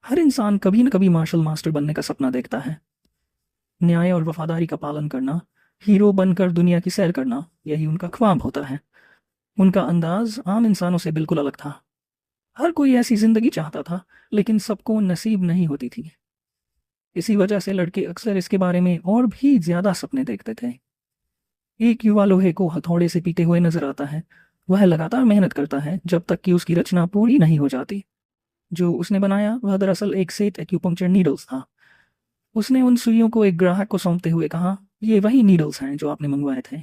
हर इंसान कभी न कभी मार्शल मास्टर बनने का सपना देखता है। न्याय और वफादारी का पालन करना, हीरो बनकर दुनिया की सैर करना, यही उनका ख्वाब होता है। उनका अंदाज आम इंसानों से बिल्कुल अलग था। हर कोई ऐसी जिंदगी चाहता था, लेकिन सबको नसीब नहीं होती थी। इसी वजह से लड़के अक्सर इसके बारे में और भी ज्यादा सपने देखते थे। एक युवा लोहे को हथौड़े से पीटे हुए नजर आता है। वह लगातार मेहनत करता है जब तक कि उसकी रचना पूरी नहीं हो जाती। जो उसने बनाया वह दरअसल एक सेट एक्यूपंक्चर नीडल्स था। उसने उन सुइयों को एक ग्राहक को सौंपते हुए कहा, ये वही नीडल्स हैं जो आपने मंगवाए थे।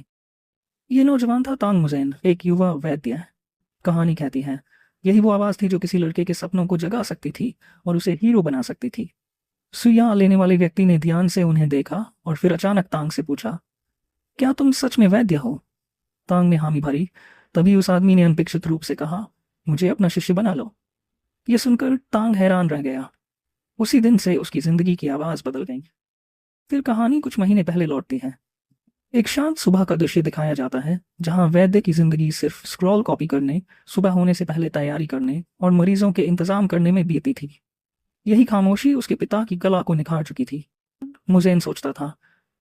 ये नौजवान था तांग मुजैन, एक युवा वैद्य। कहानी कहती है, यही वो आवाज थी जो किसी लड़के के सपनों को जगा सकती थी और उसे हीरो बना सकती थी। सुइयां लेने वाले व्यक्ति ने ध्यान से उन्हें देखा और फिर अचानक तांग से पूछा, क्या तुम सच में वैद्य हो? तांग ने हामी भरी। तभी उस आदमी ने अनपेक्षित रूप से कहा, मुझे अपना शिष्य बना लो। यह सुनकर तांग हैरान रह गया। उसी दिन से उसकी जिंदगी की आवाज बदल गई। फिर कहानी कुछ महीने पहले लौटती है। एक शांत सुबह का दृश्य दिखाया जाता है, जहां वैद्य की जिंदगी सिर्फ स्क्रॉल कॉपी करने, सुबह होने से पहले तैयारी करने और मरीजों के इंतजाम करने में बीती थी। यही खामोशी उसके पिता की कला को निखार चुकी थी। मुजेन सोचता था,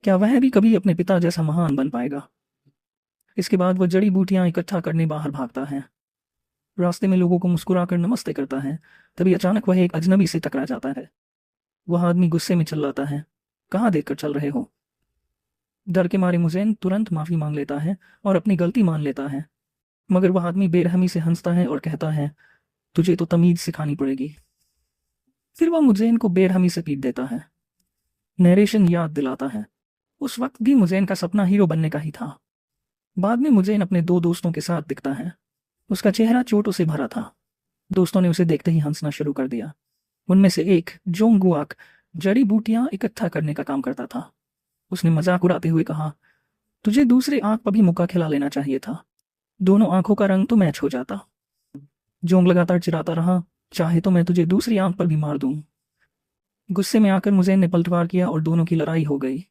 क्या वह भी कभी अपने पिता जैसा महान बन पाएगा? इसके बाद वह जड़ी बूटियां इकट्ठा करने बाहर भागता है। रास्ते में लोगों को मुस्कुराकर नमस्ते करता है। तभी अचानक वह एक अजनबी से टकरा जाता है। वह आदमी गुस्से में चिल्लाता है, कहाँ देखकर चल रहे हो? डर के मारे मुजैन तुरंत माफी मांग लेता है और अपनी गलती मान लेता है। मगर वह आदमी बेरहमी से हंसता है और कहता है, तुझे तो तमीज सिखानी पड़ेगी। फिर वह मुजैन को बेरहमी से पीट देता है। नरेशन याद दिलाता है, उस वक्त भी मुजैन का सपना हीरो बनने का ही था। बाद में मुजैन अपने दो दोस्तों के साथ दिखता है। उसका चेहरा चोटों से भरा था। दोस्तों ने उसे देखते ही हंसना शुरू कर दिया। उनमें से एक, जोंगुआक, जड़ी बूटियां इकट्ठा करने का काम करता था। उसने मजाक उड़ाते हुए कहा, तुझे दूसरे आंख पर भी मुक्का खिला लेना चाहिए था। दोनों आंखों का रंग तो मैच हो जाता। जोंग लगातार चिढ़ाता रहा, चाहे तो मैं तुझे दूसरी आंख पर भी मार दूं। गुस्से में आकर मुजैन ने पलटवार किया और दोनों की लड़ाई हो गई।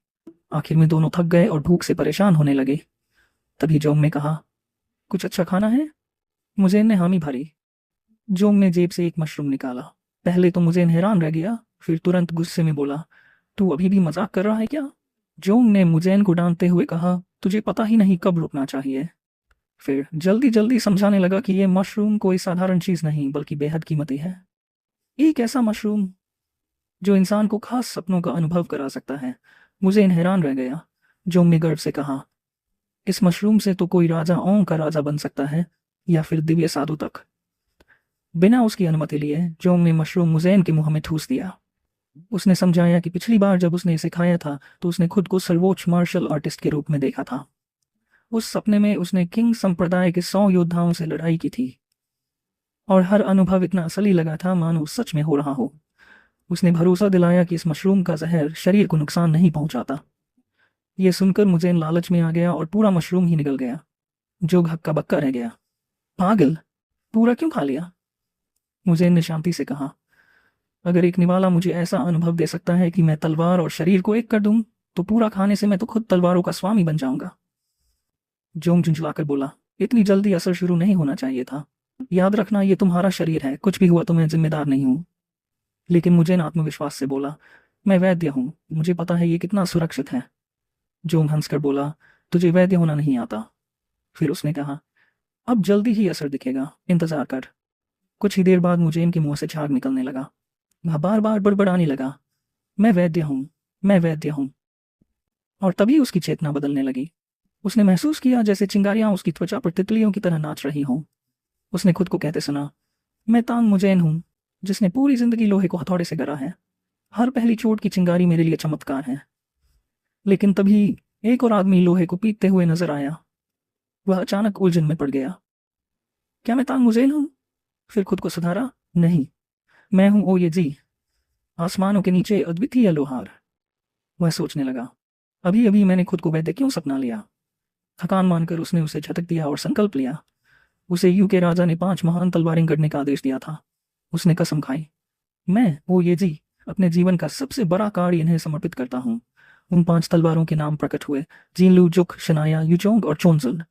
आखिर में दोनों थक गए और भूख से परेशान होने लगे। तभी जोंग ने कहा, कुछ अच्छा खाना है? मुजैन ने हामी भरी। जोंग ने जेब से एक मशरूम निकाला। पहले तो मुजैन हैरान रह गया, फिर तुरंत गुस्से में बोला, तू अभी भी मजाक कर रहा है क्या? जोंग ने मुजैन को डांटते हुए कहा, तुझे पता ही नहीं कब रुकना चाहिए। फिर जल्दी जल्दी समझाने लगा कि यह मशरूम कोई साधारण चीज नहीं बल्कि बेहद कीमती है। एक ऐसा मशरूम जो इंसान को खास सपनों का अनुभव करा सकता है। मुजैन हैरान रह गया। जोंग ने गर्व से कहा, इस मशरूम से तो कोई राजा ओंग का राजा बन सकता है, या फिर दिव्य साधु तक। बिना उसकी अनुमति लिए जोंग ने मशरूम मुजैन के मुंह में ठूस दिया। उसने समझाया कि पिछली बार जब उसने इसे खाया था तो उसने खुद को सर्वोच्च मार्शल आर्टिस्ट के रूप में देखा था। उस सपने में उसने किंग संप्रदाय के 100 योद्धाओं से लड़ाई की थी और हर अनुभव इतना असली लगा था मानो सच में हो रहा हो। उसने भरोसा दिलाया कि इस मशरूम का जहर शरीर को नुकसान नहीं पहुंचाता। यह सुनकर मुजैन लालच में आ गया और पूरा मशरूम ही निगल गया। जो हक्का बक्का रह गया। पागल, पूरा क्यों खा लिया? मुजैन ने शांति से कहा, अगर एक निवाला मुझे ऐसा अनुभव दे सकता है कि मैं तलवार और शरीर को एक कर दूं, तो पूरा खाने से मैं तो खुद तलवारों का स्वामी बन जाऊंगा। जोंग झुंझलाकर बोला, इतनी जल्दी असर शुरू नहीं होना चाहिए था। याद रखना, ये तुम्हारा शरीर है, कुछ भी हुआ तो मैं जिम्मेदार नहीं हूं। लेकिन मुझे आत्मविश्वास से बोला, मैं वैद्य हूं, मुझे पता है ये कितना सुरक्षित है। जोंग हंसकर बोला, तुझे वैद्य होना नहीं आता। फिर उसने कहा, अब जल्दी ही असर दिखेगा, इंतजार कर। कुछ ही देर बाद मुझे इनके मुंह से झाग निकलने लगा। वह बार बार बड़बड़ाने लगा, मैं वैद्य हूं, मैं वैद्य हूं। और तभी उसकी चेतना बदलने लगी। उसने महसूस किया जैसे चिंगारियां उसकी त्वचा पर तितलियों की तरह नाच रही हों। उसने खुद को कहते सुना, मैं तांग मुजैन हूं, जिसने पूरी जिंदगी लोहे को हथौड़े से गढ़ा है। हर पहली चोट की चिंगारी मेरे लिए चमत्कार है। लेकिन तभी एक और आदमी लोहे को पीटते हुए नजर आया। वह अचानक उलझन में पड़ गया। क्या मैं तांग मुजैन हूं? फिर खुद को सुधारा, नहीं, मैं हूं ओ ये जी, आसमानों के नीचे अद्वितीय लोहार। वह सोचने लगा, अभी अभी मैंने खुद को वैद्य क्यों सपना लिया। थकान मानकर उसने उसे झटक दिया और संकल्प लिया। उसे यू के राजा ने 5 महान तलवारें गढ़ने का आदेश दिया था। उसने कसम खाई, मैं ओ ये जी अपने जीवन का सबसे बड़ा कार्य इन्हें समर्पित करता हूँ। उन 5 तलवारों के नाम प्रकट हुए, जीनलू, जुक, शनाया, यूचोंग और चोंजुन।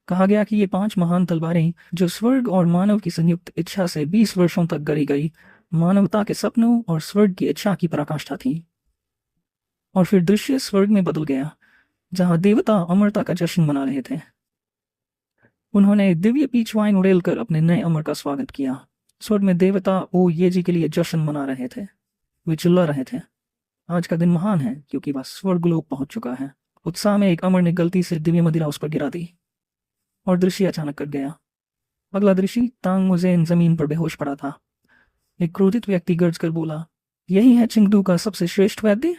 कहा गया कि ये 5 महान तलवारें जो स्वर्ग और मानव की संयुक्त इच्छा से 20 वर्षों तक गढ़ी गई, मानवता के सपनों और स्वर्ग की इच्छा की पराकाष्ठा थी। और फिर दृश्य स्वर्ग में बदल गया, जहां देवता अमरता का जश्न मना रहे थे। उन्होंने दिव्य पीच वाइन उड़ेलकर अपने नए अमर का स्वागत किया। स्वर्ग में देवता ओ ये जी के लिए जश्न मना रहे थे। वे चिल्ला रहे थे, आज का दिन महान है क्योंकि वह स्वर्गलोक पहुंच चुका है। उत्साह में एक अमर ने गलती से दिव्य मदिरा उस पर गिरा दी और दृश्य अचानक कट गया। अगला दृश्य तांग मुजेन जमीन पर बेहोश पड़ा था। एक क्रोधित व्यक्ति गर्ज कर बोला, यही है चिंगडू का सबसे श्रेष्ठ वैद्य?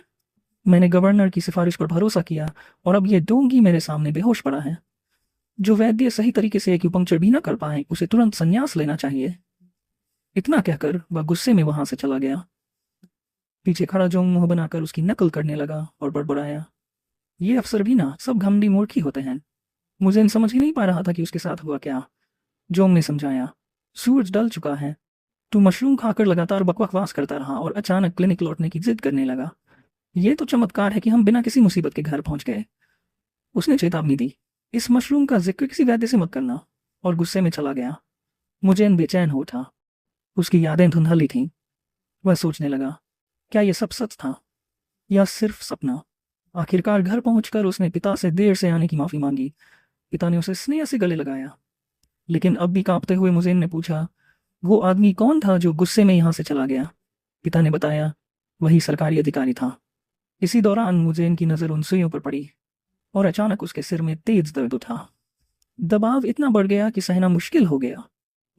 मैंने गवर्नर की सिफारिश पर भरोसा किया और अब ये डोंगी मेरे सामने बेहोश पड़ा है। जो वैद्य सही तरीके से एक्यूपंक्चर भी न कर पाए उसे तुरंत संन्यास लेना चाहिए। इतना कहकर वह गुस्से में वहां से चला गया। पीछे खड़ा जोंग मुंह बनाकर उसकी नकल करने लगा और बड़बड़ाया, ये अफसर भी ना सब घमंडी मूर्ख ही होते हैं। मुझे समझ ही नहीं पा रहा था कि उसके साथ हुआ क्या। जोंग ने समझाया, सूरज ढल चुका है, तू मशरूम खाकर लगातार बकवास करता रहा और अचानक क्लिनिक लौटने की जिद करने लगा। ये तो चमत्कार है कि हम बिना किसी मुसीबत के घर पहुंच गए। उसने चेतावनी दी, इस मशरूम का जिक्र किसी वैद्य से मत करना, और गुस्से में चला गया। मुजेन बेचैन हो उठा। उसकी यादें धुंधली थीं। वह सोचने लगा, क्या यह सब सच था या सिर्फ सपना? आखिरकार घर पहुंचकर उसने पिता से देर से आने की माफी मांगी। पिता ने उसे स्नेह से गले लगाया, लेकिन अब भी कांपते हुए मुजेन ने पूछा, वो आदमी कौन था जो गुस्से में यहां से चला गया? पिता ने बताया, वही सरकारी अधिकारी था। इसी दौरान मुजेन की नजर उन सुइयों पर पड़ी और अचानक उसके सिर में तेज दर्द उठा। दबाव इतना बढ़ गया कि सहना मुश्किल हो गया।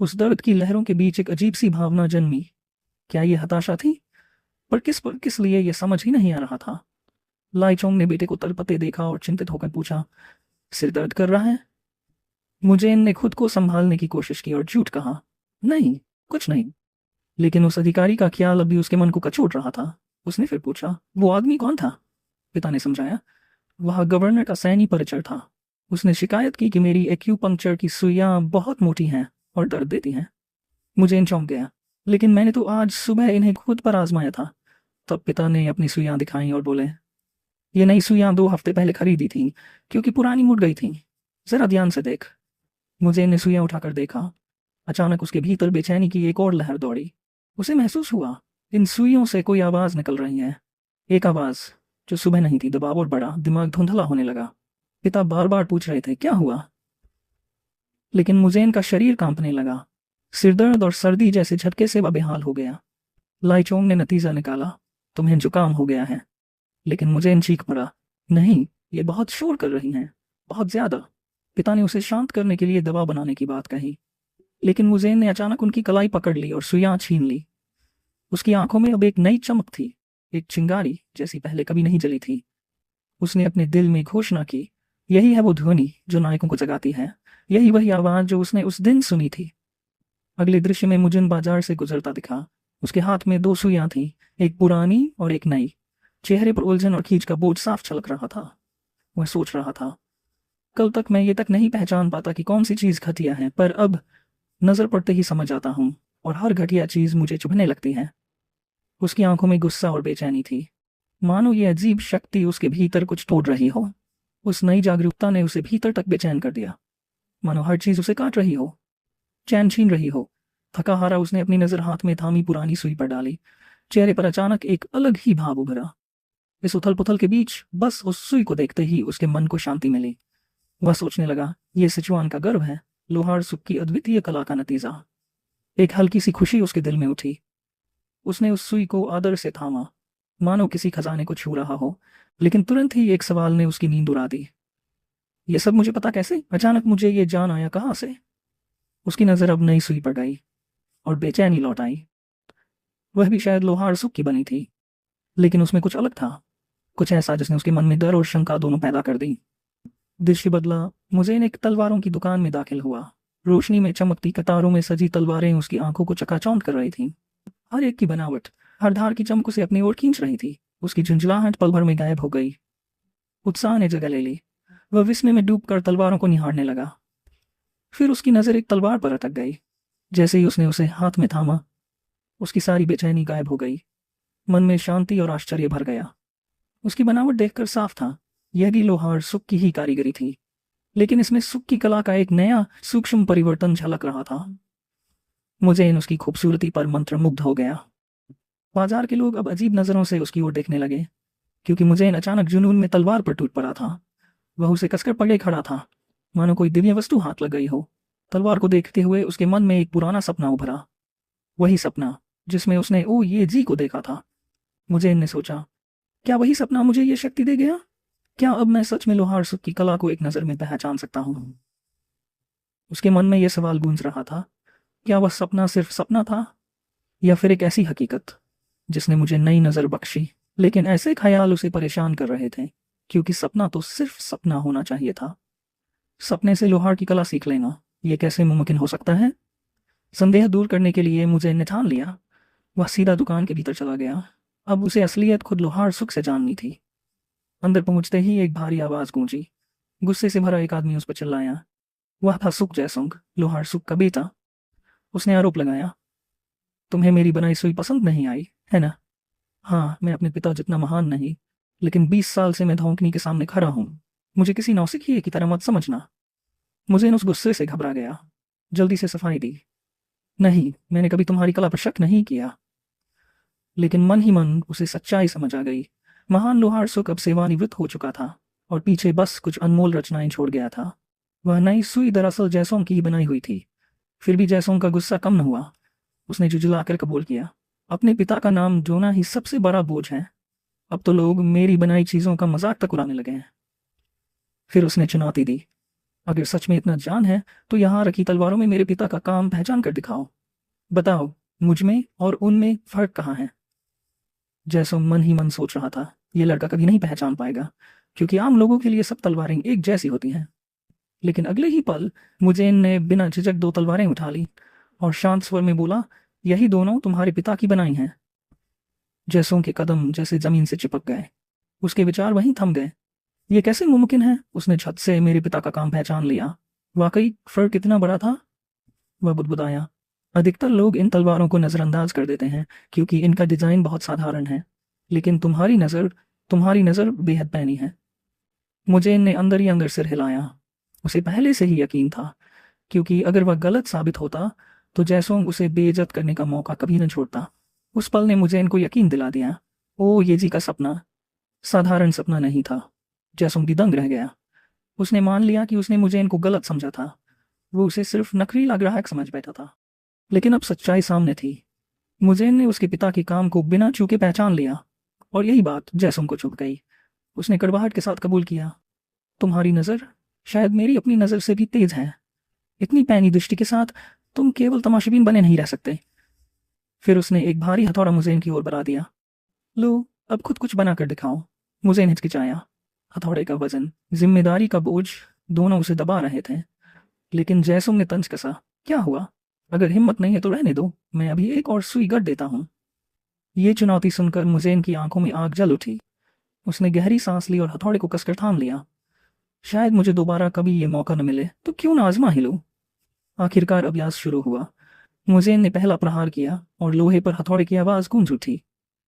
उस दर्द की लहरों के बीच एक अजीब सी भावना जन्मी। क्या यह हताशा थी? पर किस लिए यह समझ ही नहीं आ रहा था। लाइचोंग ने बेटे को तलपते देखा और चिंतित होकर पूछा, सिर दर्द कर रहा है? मुजेन ने खुद को संभालने की कोशिश की और झूठ कहा, नहीं, कुछ नहीं। लेकिन उस अधिकारी का ख्याल अभी उसके मन को कचोट रहा था। उसने फिर पूछा, वो आदमी कौन था? पिता ने समझाया, वह गवर्नर का सैन्य परिचर था। उसने शिकायत की कि मेरी एक्यूपंक्चर की सुइयां बहुत मोटी हैं और दर्द देती हैं। मुजेन चौंक गया, लेकिन मैंने तो आज सुबह इन्हें खुद पर आजमाया था। तब पिता ने अपनी सुइयां दिखाई और बोले, ये नई सुइयां 2 हफ्ते पहले खरीदी थी क्योंकि पुरानी मुड़ गई थी। जरा ध्यान से देख। मुजेन ने सुइयां उठाकर देखा। अचानक उसके भीतर बेचैनी की एक और लहर दौड़ी। उसे महसूस हुआ, इन सुइयों से कोई आवाज निकल रही है। एक आवाज जो सुबह नहीं थी। दबाव और बढ़ा, दिमाग धुंधला होने लगा। पिता बार बार पूछ रहे थे, क्या हुआ? लेकिन मुजेन का शरीर कांपने लगा। सिरदर्द और सर्दी जैसे झटके से वह बेहाल हो गया। लाइचोंग ने नतीजा निकाला, तुम्हें जुकाम हो गया है। लेकिन मुजेन चीख पड़ा, नहीं, ये बहुत शोर कर रही हैं, बहुत ज्यादा। पिता ने उसे शांत करने के लिए दवा बनाने की बात कही, लेकिन मुजेन ने अचानक उनकी कलाई पकड़ ली और सुइयां छीन ली। उसकी आंखों में अब एक नई चमक थी, एक चिंगारी जैसी पहले कभी नहीं जली थी। उसने अपने दिल में घोषणा की, यही है वो ध्वनि जो नायकों को जगाती है, यही वही आवाज जो उसने उस दिन सुनी थी। अगले दृश्य में मुजिन बाजार से गुजरता दिखा। उसके हाथ में 2 सुइयां थीं, एक पुरानी और एक नई। चेहरे पर उलझन और खींच का बोझ साफ छलक रहा था। वह सोच रहा था, कल तक मैं ये तक नहीं पहचान पाता कि कौन सी चीज घटिया है, पर अब नजर पड़ते ही समझ आता हूँ और हर घटिया चीज मुझे चुभने लगती है। उसकी आंखों में गुस्सा और बेचैनी थी, मानो ये अजीब शक्ति उसके भीतर कुछ तोड़ रही हो। उस नई जागरूकता ने उसे भीतर तक बेचैन कर दिया, मानो हर चीज उसे काट रही हो, चैन छीन रही हो। थका हारा उसने अपनी नजर हाथ में थामी पुरानी सुई पर डाली। चेहरे पर अचानक एक अलग ही भाव उभरा। इस उथल पुथल के बीच बस उस सुई को देखते ही उसके मन को शांति मिली। वह सोचने लगा, ये सिचुआन का गर्व है, लोहार सुख की अद्वितीय कला का नतीजा। एक हल्की सी खुशी उसके दिल में उठी। उसने उस सुई को आदर से थामा, मानो किसी खजाने को छू रहा हो। लेकिन तुरंत ही एक सवाल ने उसकी नींद उड़ा दी, ये सब मुझे पता कैसे? अचानक मुझे ये जान आया कहाँ से? उसकी नजर अब नई सुई पर गई और बेचैनी लौट आई। वह भी शायद लोहार सुख की बनी थी, लेकिन उसमें कुछ अलग था, कुछ ऐसा जिसने उसके मन में डर और शंका दोनों पैदा कर दी। दृश्य बदला। मुजेन एक तलवारों की दुकान में दाखिल हुआ। रोशनी में चमकती कतारों में सजी तलवारें उसकी आंखों को चकाचौंध कर रही थीं। हर एक की बनावट, हर धार की चमक उसे अपनी ओर खींच रही थी। उसकी झुंझलाहट पल भर में गायब हो गई। उत्साह ने जगह ले ली। वह विस्मय में डूबकर तलवारों को निहारने लगा। फिर उसकी नजर एक तलवार पर अटक गई। जैसे ही उसने उसे हाथ में थामा, उसकी सारी बेचैनी गायब हो गई। मन में शांति और आश्चर्य भर गया। उसकी बनावट देखकर साफ था, यह भी लोहार सुख की ही कारीगरी थी, लेकिन इसमें सुख की कला का एक नया सूक्ष्म परिवर्तन झलक रहा था। मुझे इन उसकी खूबसूरती पर मंत्रमुग्ध हो गया। बाजार के लोग अब अजीब नज़रों से उसकी ओर देखने लगे, क्योंकि मुज़ेन अचानक जुनून में तलवार पर टूट पड़ा था। वह उसे कसकर पकड़े खड़ा था, मानो कोई दिव्य वस्तु हाथ लग गई हो। तलवार को देखते हुए उसके मन में एक पुराना सपना उभरा, वही सपना जिसमें उसने ओ ये जी को देखा था। मुझेन ने सोचा, क्या वही सपना मुझे ये शक्ति दे गया? क्या अब मैं सच में लोहार सुख की कला को एक नज़र में पहचान सकता हूँ? उसके मन में यह सवाल गूंज रहा था, क्या वह सपना सिर्फ सपना था, या फिर एक ऐसी हकीकत जिसने मुझे नई नज़र बख्शी? लेकिन ऐसे ख्याल उसे परेशान कर रहे थे, क्योंकि सपना तो सिर्फ सपना होना चाहिए था। सपने से लोहार की कला सीख लेना, यह कैसे मुमकिन हो सकता है? संदेह दूर करने के लिए मुझे ने ठान लिया। वह सीधा दुकान के भीतर चला गया। अब उसे असलियत खुद लोहार सुख से जाननी थी। अंदर पहुंचते ही एक भारी आवाज गूंजी। गुस्से से भरा एक आदमी उस पर चिल्लाया। वह था सुख जयसुंग, लोहार सुख का बेटा। उसने आरोप लगाया, तुम्हें मेरी बनाई सुई पसंद नहीं आई, है ना? हाँ, मैं अपने पिता जितना महान नहीं, लेकिन 20 साल से मैं धौंकनी के सामने खड़ा हूं। मुझे किसी नौसिखिए की तरह मत समझना। मुझे उस गुस्से से घबरा गया। जल्दी से सफाई दी, नहीं, मैंने कभी तुम्हारी कला पर शक नहीं किया। लेकिन मन ही मन उसे सच्चाई समझ आ गई। महान लोहार सुख अब सेवानिवृत्त हो चुका था और पीछे बस कुछ अनमोल रचनाएं छोड़ गया था। वह नई सुई दरअसल जैसों की ही बनाई हुई थी। फिर भी जैसों का गुस्सा कम न हुआ। उसने जुझुलाकर कबूल किया, अपने पिता का नाम जोना ही सबसे बड़ा बोझ है। अब तो लोग मेरी बनाई चीजों का मजाक तक उड़ाने लगे हैं। फिर उसने चुनौती दी, अगर सच में इतना जान है तो यहाँ रखी तलवारों में मेरे पिता का काम पहचान कर दिखाओ। बताओ, मुझ में और उनमें फर्क कहाँ है? जैसो मन ही मन सोच रहा था, ये लड़का कभी नहीं पहचान पाएगा, क्योंकि आम लोगों के लिए सब तलवारें एक जैसी होती हैं। लेकिन अगले ही पल मुजेन ने बिना झिझक 2 तलवारें उठा ली और शांत स्वर में बोला, यही दोनों तुम्हारे पिता की बनाई हैं। जैसों के कदम जैसे जमीन से चिपक गए। उसके विचार वहीं थम गए। ये कैसे मुमकिन है? उसने झट से मेरे पिता का काम पहचान लिया। वाकई फर्क कितना बड़ा था? वह बुदबुदाया, अधिकतर लोग इन तलवारों को नज़रअंदाज कर देते हैं क्योंकि इनका डिजाइन बहुत साधारण है, लेकिन तुम्हारी नज़र बेहद पैनी है। मुझे ने अंदर ही अंदर सिर हिलाया। उसे पहले से ही यकीन था, क्योंकि अगर वह गलत साबित होता तो जैसोंग उसे बेइज्जत करने का मौका कभी न छोड़ता। उस पल ने मुझे इनको यकीन दिला दिया। ओ ये जी का सपना साधारण सपना नहीं था। जैसोंग भी दंग रह गया। उसने मान लिया कि उसने मुझे इनको गलत समझा था। वो उसे सिर्फ नकलीला ग्राहक समझ बैठा था। लेकिन अब सच्चाई सामने थी। मुजेन ने उसके पिता के काम को बिना चूके पहचान लिया, और यही बात जैसुंग को चुभ गई। उसने कड़वाहट के साथ कबूल किया, तुम्हारी नज़र शायद मेरी अपनी नज़र से भी तेज है। इतनी पैनी दृष्टि के साथ तुम केवल तमाशबीन बने नहीं रह सकते। फिर उसने एक भारी हथौड़ा मुजेन की ओर बढ़ा दिया। लो, अब खुद कुछ बना कर दिखाओ। मुजेन हिचकिचाया। हथौड़े का वजन, जिम्मेदारी का बोझ दोनों उसे दबा रहे थे। लेकिन जैसुंग ने तंज कसा, क्या हुआ? अगर हिम्मत नहीं है तो रहने दो, मैं अभी एक और सुई गढ़ देता हूँ। ये चुनौती सुनकर मुजेन की आंखों में आग जल उठी। उसने गहरी सांस ली और हथौड़े को कसकर थाम लिया। शायद मुझे दोबारा कभी ये मौका न मिले तो क्यों ना आजमा ही लूं। आखिरकार अभ्यास शुरू हुआ। मुजेन ने पहला प्रहार किया और लोहे पर हथौड़े की आवाज गूंज उठी।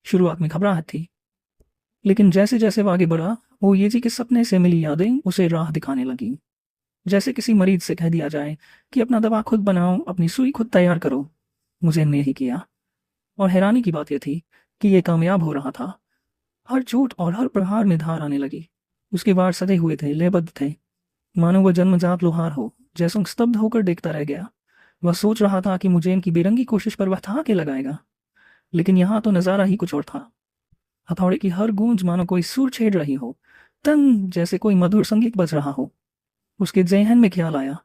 शुरुआत में घबराहट थी, लेकिन जैसे जैसे वो आगे बढ़ा, वो ये जी के सपने से मिली यादें उसे राह दिखाने लगी। जैसे किसी मरीज से कह दिया जाए कि अपना दवा खुद बनाओ, अपनी सुई खुद तैयार करो। मुझे ने यही किया, और हैरानी की बात यह थी कि यह कामयाब हो रहा था। हर चोट और हर प्रहार में धार आने लगी। उसके वार सजे हुए थे, लयबद्ध थे, मानो वह जन्मजात लोहार हो। जैसुंग स्तब्ध होकर देखता रह गया। वह सोच रहा था कि मुझे इनकी बेरंगी कोशिश पर वह था के लगाएगा, लेकिन यहाँ तो नजारा ही कुछ और था। हथौड़े की हर गूंज मानो कोई सुर छेड़ रही हो, तंग जैसे कोई मधुर संगीत बज रहा हो। उसके ज़हन में ख्याल आया,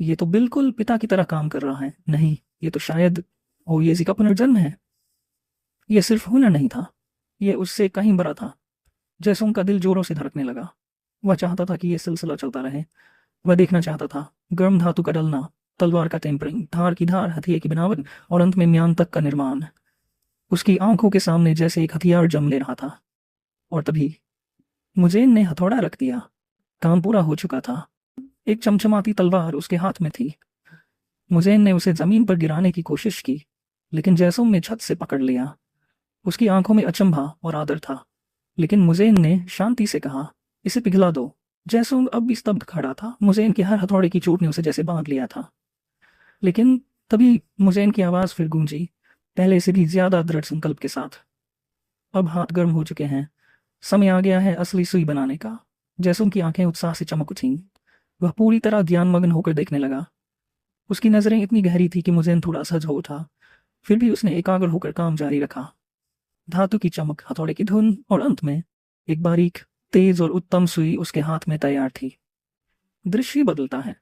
ये तो बिल्कुल पिता की तरह काम कर रहा है। नहीं, ये तो शायद ओयेजी का पुनर्जन्म है। यह सिर्फ हुनर नहीं था, यह उससे कहीं बड़ा था। जैसों का दिल जोरों से धड़कने लगा। वह चाहता था कि यह सिलसिला चलता रहे। वह देखना चाहता था गर्म धातु का डलना, तलवार का टेम्परिंग, धार की धार, हथियार की बनावट, और अंत में म्यान तक का निर्माण। उसकी आंखों के सामने जैसे एक हथियार जम ले रहा था। और तभी मुजेन ने हथौड़ा रख दिया। काम पूरा हो चुका था। एक चमचमाती तलवार उसके हाथ में थी। मुजेन ने उसे जमीन पर गिराने की कोशिश की, लेकिन जैसुंग ने छत से पकड़ लिया। उसकी आंखों में अचंभा और आदर था, लेकिन मुजेन ने शांति से कहा, इसे पिघला दो। जैसुंग अब भी स्तब्ध खड़ा था। मुजेन की हर हथौड़े की चोट ने उसे जैसे बांध लिया था। लेकिन तभी मुजेन की आवाज फिर गूंजी, पहले से भी ज्यादा दृढ़ संकल्प के साथ। अब हाथ गर्म हो चुके हैं, समय आ गया है असली सुई बनाने का। जैसों की आंखें उत्साह से चमक उठीं। वह पूरी तरह ध्यानमग्न होकर देखने लगा। उसकी नजरें इतनी गहरी थी कि मुझे थोड़ा सज हो उठा। फिर भी उसने एकाग्र होकर काम जारी रखा। धातु की चमक, हथौड़े की धुन और अंत में एक बारीक, तेज और उत्तम सुई उसके हाथ में तैयार थी। दृश्य बदलता है।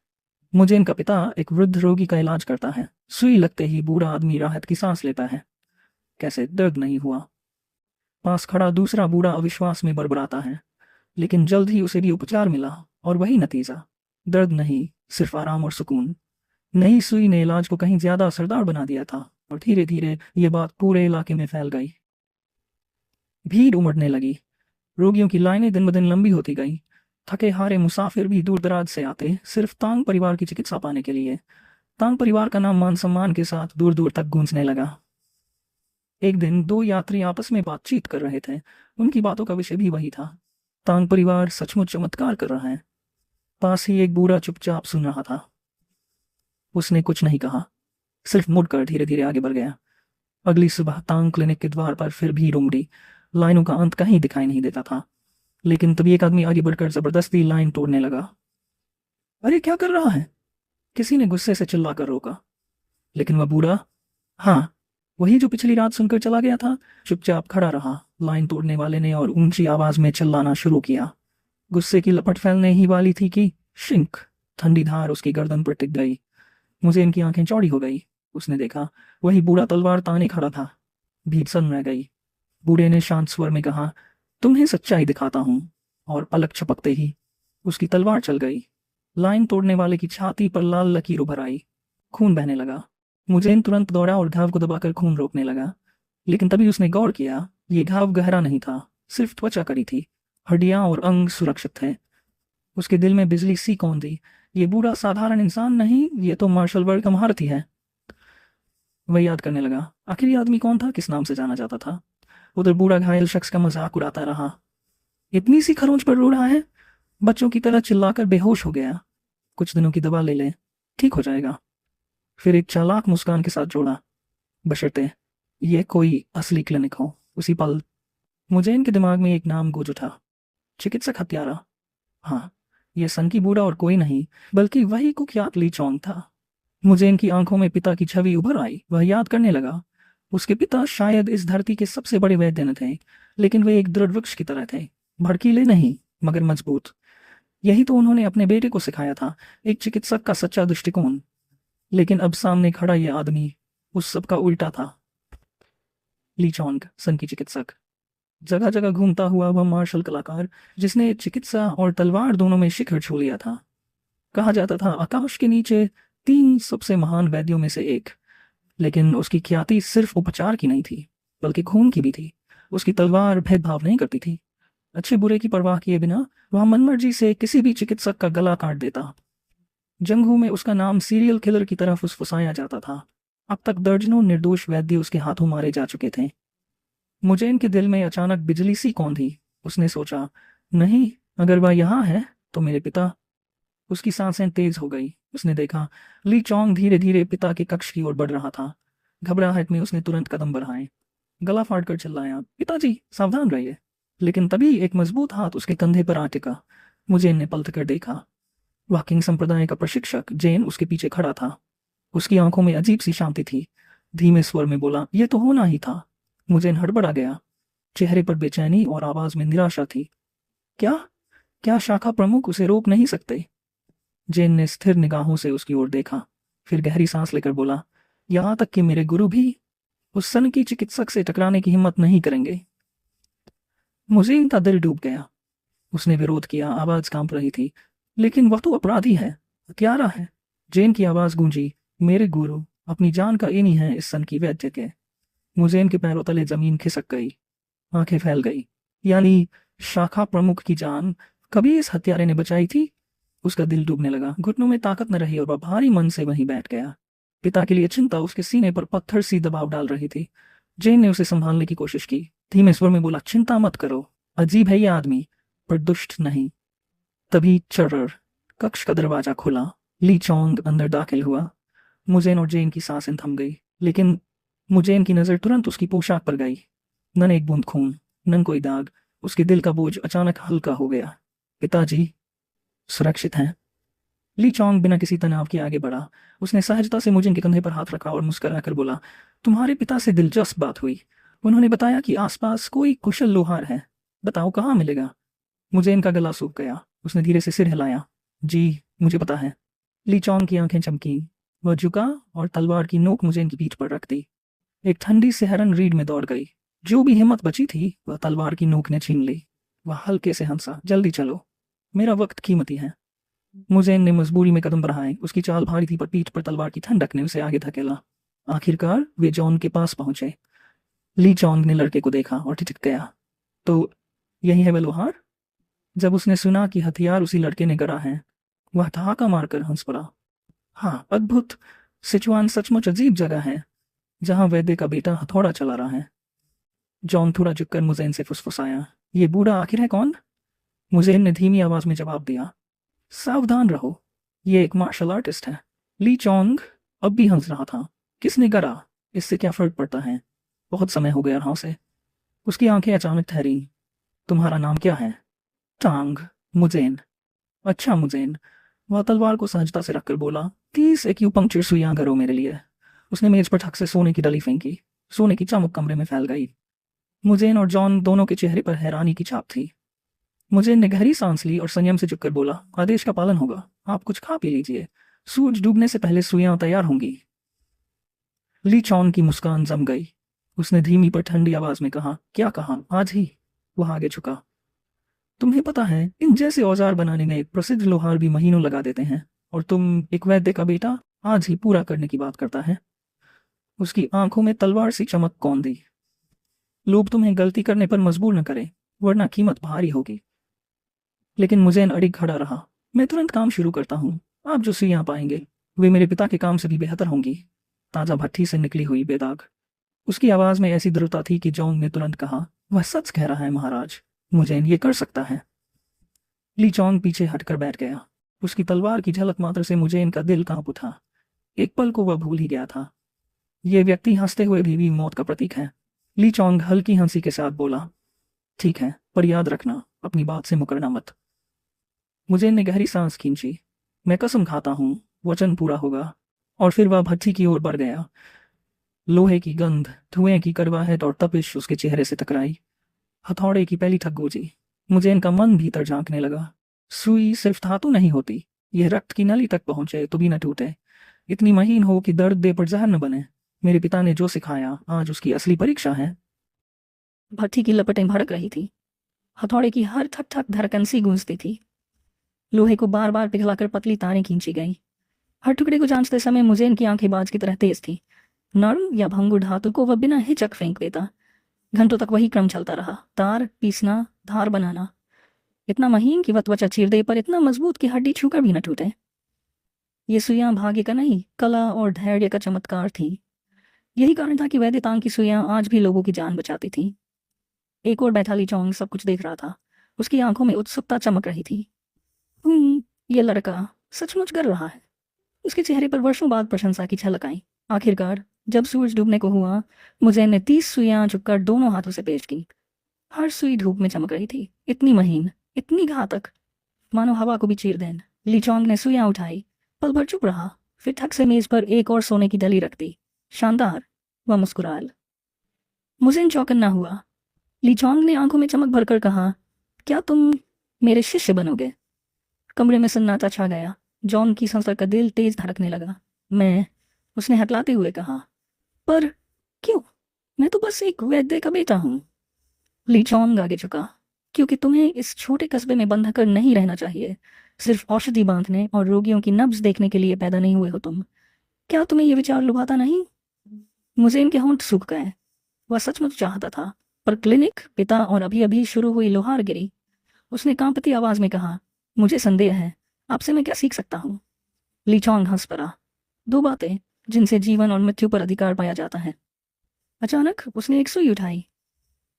मुझे इनका पिता एक वृद्ध रोगी का इलाज करता है। सुई लगते ही बूढ़ा आदमी राहत की सांस लेता है। कैसे दर्द नहीं हुआ। पास खड़ा दूसरा बूढ़ा अविश्वास में बड़बड़ाता है, लेकिन जल्द ही उसे भी उपचार मिला और वही नतीजा। दर्द नहीं, सिर्फ आराम और सुकून। नई सुई ने इलाज को कहीं ज्यादा असरदार बना दिया था और धीरे धीरे ये बात पूरे इलाके में फैल गई। भीड़ उमड़ने लगी। रोगियों की लाइनें दिन ब दिन लंबी होती गई। थके हारे मुसाफिर भी दूर दराज से आते, सिर्फ तांग परिवार की चिकित्सा पाने के लिए। तांग परिवार का नाम मान सम्मान के साथ दूर दूर तक गूंजने लगा। एक दिन दो यात्री आपस में बातचीत कर रहे थे। उनकी बातों का विषय भी वही था। तांग परिवार सचमुच चमत्कार कर रहा है। पास ही एक बूढ़ा चुपचाप सुन रहा था। उसने कुछ नहीं कहा, सिर्फ मुड़कर धीरे धीरे आगे बढ़ गया। अगली सुबह तांग क्लिनिक के द्वार पर फिर भीड़ उमड़ी। लाइनों का अंत कहीं दिखाई नहीं देता था, लेकिन तभी एक आदमी आगे बढ़कर जबरदस्ती लाइन तोड़ने लगा। अरे क्या कर रहा है? किसी ने गुस्से से चिल्लाकर रोका, लेकिन वह बूढ़ा, हाँ वही जो पिछली रात सुनकर चला गया था, चुपचाप खड़ा रहा। लाइन तोड़ने वाले ने और ऊंची आवाज में चिल्लाना शुरू किया। गुस्से की लपट फैलने ही वाली थी कि शिंक, ठंडी धार उसकी गर्दन पर टिक गई। मुझे इनकी आंखें चौड़ी हो गई। उसने देखा, वही बूढ़ा तलवार ताने खड़ा था। भीड़ सन रह गई। बूढ़े ने शांत स्वर में कहा, तुम्हें सच्चाई दिखाता हूं। और पलक छपकते ही उसकी तलवार चल गई। लाइन तोड़ने वाले की छाती पर लाल लकीर उभर आई। खून बहने लगा। मुझे इन तुरंत दौड़ा और घाव को दबाकर खून रोकने लगा। लेकिन तभी उसने गौर किया, ये घाव गहरा नहीं था, सिर्फ त्वचा करी थी। हड्डियां और अंग सुरक्षित थे। उसके दिल में बिजली सी कौन दी। ये बूढ़ा साधारण इंसान नहीं, ये तो मार्शल वर्ग का महारथी है। वह याद करने लगा, आखिर ये आदमी कौन था, किस नाम से जाना जाता था। उधर बूढ़ा घायल शख्स का मजाक उड़ाता रहा। इतनी सी खरोंच पर रो रहा है। बच्चों की तरह चिल्लाकर बेहोश हो गया। कुछ दिनों की दवा ले ले, ठीक हो जाएगा। फिर एक चालाक मुस्कान के साथ जोड़ा, बशर्ते ये कोई असली क्लिनिक हो। उसी पल मुझे इनके दिमाग में एक नाम गूंज उठा, चिकित्सक हत्यारा। हाँ, ये सनकी बूढ़ा और कोई नहीं, बल्कि वही कुख्यात ली चौंग था। मुझे इनकी आंखों में पिता की छवि उभर आई। वह याद करने लगा। उसके पिता शायद इस धरती के सबसे बड़े वैद्य न थे, लेकिन वे एक दृढ़ वृक्ष की तरह थे। भड़कीले नहीं, मगर मजबूत। यही तो उन्होंने अपने बेटे को सिखाया था, एक चिकित्सक का सच्चा दृष्टिकोण। लेकिन अब सामने खड़ा यह आदमी उस सब का उल्टा था। ली चौंग, सन की चिकित्सक। जगह जगह घूमता हुआ वह मार्शल कलाकार, जिसने चिकित्सा और तलवार दोनों में शिखर छू लिया था। कहा जाता था आकाश के नीचे 3 सबसे महान वैद्यों में से एक। लेकिन उसकी ख्याति सिर्फ उपचार की नहीं थी, बल्कि खून की भी थी। उसकी तलवार भेदभाव नहीं करती थी। अच्छे बुरे की परवाह किए बिना वह मनमर्जी से किसी भी चिकित्सक का गला काट देता। जंगू में उसका नाम सीरियल किलर की तरह फुसफुसाया जाता था। अब तक दर्जनों निर्दोष वैद्य उसके हाथों मारे जा चुके थे। मुझे इनके दिल में अचानक बिजली सी कौन थी। उसने सोचा, नहीं, अगर वह यहाँ है तो मेरे पिता। उसकी सांसें तेज हो गई। उसने देखा, ली चौंग धीरे धीरे पिता के कक्ष की ओर बढ़ रहा था। घबराहट में उसने तुरंत कदम बढ़ाए। गला फाड़कर चिल्लाया, पिताजी सावधान रहिए। लेकिन तभी एक मजबूत हाथ उसके कंधे पर आ टिका। मुझे ने पलट कर देखा। वाकिंग संप्रदाय का प्रशिक्षक जेन उसके पीछे खड़ा था। उसकी आंखों में अजीब सी शांति थी। धीमे स्वर में बोला, यह तो होना ही था। मुझे हड़बड़ा गया। चेहरे पर बेचैनी और आवाज में निराशा थी। क्या क्या शाखा प्रमुख उसे रोक नहीं सकते? जेन ने स्थिर निगाहों से उसकी ओर देखा, फिर गहरी सांस लेकर बोला, यहां तक कि मेरे गुरु भी उस सन की चिकित्सक से टकराने की हिम्मत नहीं करेंगे। मुझे इनका दिल डूब गया। उसने विरोध किया, आवाज कांप रही थी, लेकिन वह तो अपराधी है, हत्यारा है। जेन की आवाज गूंजी, मेरे गुरु अपनी जान का इन्हीं है इस सन की वैद्य के। मुझे इनके पैरों तले जमीन खिसक गई। आंखें फैल गई। यानी शाखा प्रमुख की जान कभी इस हत्यारे ने बचाई थी। उसका दिल डूबने लगा। घुटनों में ताकत न रही और वह भारी मन से वहीं बैठ गया। पिता के लिए चिंता उसके सीने पर पत्थर सी दबाव डाल रही थी। जेन ने उसे संभालने की कोशिश की। धीमे स्वर में बोला, चिंता मत करो, अजीब है ये आदमी, पर दुष्ट नहीं। तभी चर्र, कक्ष का दरवाजा खुला। ली चौंग अंदर दाखिल हुआ। मुझे और जेन की सांसें थम गई। लेकिन मुझे इनकी नज़र तुरंत उसकी पोशाक पर गई। न एक बूंद खून, न कोई दाग। उसके दिल का बोझ अचानक हल्का हो गया। पिताजी सुरक्षित हैं? ली चोंग बिना किसी तनाव के आगे बढ़ा। उसने सहजता से मुजिन के कंधे पर हाथ रखा और मुस्कुराकर बोला, तुम्हारे पिता से दिलचस्प बात हुई। उन्होंने बताया कि आसपास कोई कुशल लोहार है। बताओ कहाँ मिलेगा? मुझे इनका गला सूख गया। उसने धीरे से सिर हिलाया। जी, मुझे पता है। ली चोंग की आंखें चमकी। वह झुका और तलवार की नोक मुझे इनकी पीठ पर रख दी। एक ठंडी सिहरन रीढ़ में दौड़ गई। जो भी हिम्मत बची थी वह तलवार की नोक ने छीन ली। वह हल्के से हंसा। जल्दी चलो, मेरा वक्त कीमती है। मुझे ने मजबूरी में कदम बढ़ाए। उसकी चाल भारी थी पर पीठ पर तलवार की ठंडक ने उसे आगे धकेला। आखिरकार वे जॉन के पास पहुंचे। ली चोंग ने लड़के को देखा और ठिठक गया। तो यही है वह लोहार? जब उसने सुना कि हथियार उसी लड़के ने गढ़ा है, वह ठहाका मारकर हंस पड़ा। हाँ, अद्भुत। सिचुआन सचमुच अजीब जगह है जहां वैद्य का बेटा हथौड़ा चला रहा है। जॉन थोड़ा झुककर मुज़ेन से फुसफुसाया, ये बूढ़ा आखिर है कौन? मुज़ेन ने धीमी आवाज में जवाब दिया, सावधान रहो, ये एक मार्शल आर्टिस्ट है। ली चोंग अब भी हंस रहा था। किसने करा? इससे क्या फर्क पड़ता है? बहुत समय हो गया रहा उसे। उसकी आंखें अचानक ठहरी। तुम्हारा नाम क्या है? टांग। मुज़ेन। अच्छा मुज़ेन। वह तलवार को सहजता से रखकर बोला, 30 एक्यूपंक्चर सुइयां करो मेरे लिए। उसने मेज पर ठक से सोने की डली फेंकी। सोने की चमक कमरे में फैल गई। मुज़ेन और जॉन दोनों के चेहरे पर हैरानी की छाप थी। मुज़ेन ने गहरी सांस ली और संयम से झुककर बोला, आदेश का पालन होगा। आप कुछ खा पी लीजिए, सूरज डूबने से पहले सुइयां तैयार होंगी। ली चॉन की मुस्कान जम गई। उसने धीमी पर ठंडी आवाज में कहा, क्या कहा? आज ही? वह आगे झुका। तुम्हें पता है, इन जैसे औजार बनाने में एक प्रसिद्ध लोहार भी महीनों लगा देते हैं, और तुम, एक वैद्य का बेटा, आज ही पूरा करने की बात करता है। उसकी आंखों में तलवार सी चमक कौन दी। लोग तुम्हें गलती करने पर मजबूर न करें, वरना कीमत भारी होगी। लेकिन मुझे अड़िग खड़ा रहा। मैं तुरंत काम शुरू करता हूँ। आप जो सुइयां पाएंगे वे मेरे पिता के काम से भी बेहतर होंगी। ताजा भट्टी से निकली हुई बेदाग। उसकी आवाज में ऐसी दृढ़ता थी कि जोंग ने तुरंत कहा, वह सच कह रहा है महाराज, मुझे ये कर सकता है। ली चोंग पीछे हटकर बैठ गया। उसकी तलवार की झलक मात्र से मुझे इनका दिल कांप उठा। एक पल को वह भूल ही गया था। यह व्यक्ति हंसते हुए भी मौत का प्रतीक है। ली चोंग हल्की हंसी के साथ बोला, ठीक है, पर याद रखना, अपनी बात से मुकरना मत। मुझे ने गहरी सांस खींची। मैं कसम खाता हूं, वचन पूरा होगा। और फिर वह भट्टी की ओर बढ़ गया। लोहे की गंध, धुएं की करवाहट और तपिश उसके चेहरे से टकराई। हथौड़े की पहली ठग गूंजी। मुझे इनका मन भीतर झांकने लगा। सुई सिर्फ धातु नहीं होती, यह रक्त की नली तक पहुंचे तो भी न टूटे, इतनी महीन हो कि दर्द दे पर जहर न बने। मेरे पिता ने जो सिखाया आज उसकी असली परीक्षा है। भट्टी की लपटें भड़क रही थी। हथौड़े की हर ठक ठक धड़कन सी गूंजती थी। लोहे को बार बार पिघलाकर पतली तारें खींची गई। हर टुकड़े को जांचते समय मुझे इनकी आंखें बाज की तरह तेज थी। नर्म या भंगुर धातु को वह बिना हिचक फेंक देता। घंटों तक वही क्रम चलता रहा, तार पीसना, धार बनाना, इतना महीन कि वह त्वचा चीर दे पर इतना मजबूत कि हड्डी छूकर भी न टूटे। ये सुइयां भाग्य का नहीं, कला और धैर्य का चमत्कार थी। यही कारण था कि वैद्य तांग की सुइयां आज भी लोगों की जान बचाती थी। एक और बैठा ली चोंग सब कुछ देख रहा था। उसकी आंखों में उत्सुकता चमक रही थी। ये लड़का सचमुच कर रहा है। उसके चेहरे पर वर्षों बाद प्रशंसा की झलक आई। आखिरकार जब सूरज डूबने को हुआ, मुझे ने 30 सुइयां झुककर दोनों हाथों से पेश की। हर सुई धूप में चमक रही थी, इतनी महीन, इतनी घातक, मानो हवा को भी चीर दें। ली चोंग ने सुइयां उठाई, पल भर चुप रहा, फिर ठक से मेज पर एक और सोने की डली रख दी। शानदार, वह मुस्कुराल। मुझे चौकन ना हुआ। ली चोंग ने आंखों में चमक भरकर कहा, क्या तुम मेरे शिष्य बनोगे? कमरे में सन्नाटा छा गया। जॉन की संस्था का दिल तेज धड़कने लगा। मैं, उसने हटलाते हुए कहा, पर क्यों? मैं तो बस एक वैद्य का बेटा हूं। ली चोंग आगे झुका, क्योंकि तुम्हें इस छोटे कस्बे में बंधा कर नहीं रहना चाहिए। सिर्फ औषधि बांधने और रोगियों की नब्ज देखने के लिए पैदा नहीं हुए हो तुम। क्या तुम्हें यह विचार लुभाता नहीं? मुझे इनके होंठ सूख गए। वह सचमुच चाहता था, पर क्लिनिक, पिता और अभी अभी शुरू हुई लोहारगिरी। उसने कांपती आवाज में कहा, मुझे संदेह है, आपसे मैं क्या सीख सकता हूँ? ली चोंग हंस पड़ा। 2 बातें जिनसे जीवन और मृत्यु पर अधिकार पाया जाता है। अचानक उसने एक सुई उठाई।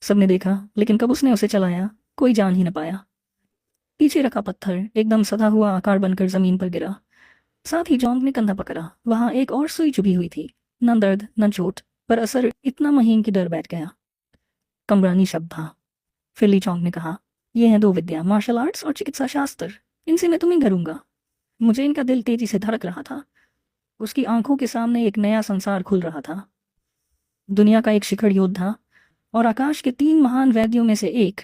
सबने देखा, लेकिन कब उसने उसे चलाया कोई जान ही न पाया। पीछे रखा पत्थर एकदम सधा हुआ आकार बनकर जमीन पर गिरा। साथ ही जॉन्ग ने कंधा पकड़ा। वहां एक और सुई चुभी हुई थी। न दर्द न चोट, पर असर इतना महीन कि डर बैठ गया। कमरानी शब्द था। फिर ली चोंग ने कहा, ये हैं दो विद्या, मार्शल आर्ट्स और चिकित्सा शास्त्र। इनसे मैं तुम्हें करूंगा। मुझे इनका दिल तेजी से धड़क रहा था। उसकी आंखों के सामने एक नया संसार खुल रहा था। दुनिया का एक शिखर योद्धा और आकाश के 3 महान वैद्यों में से एक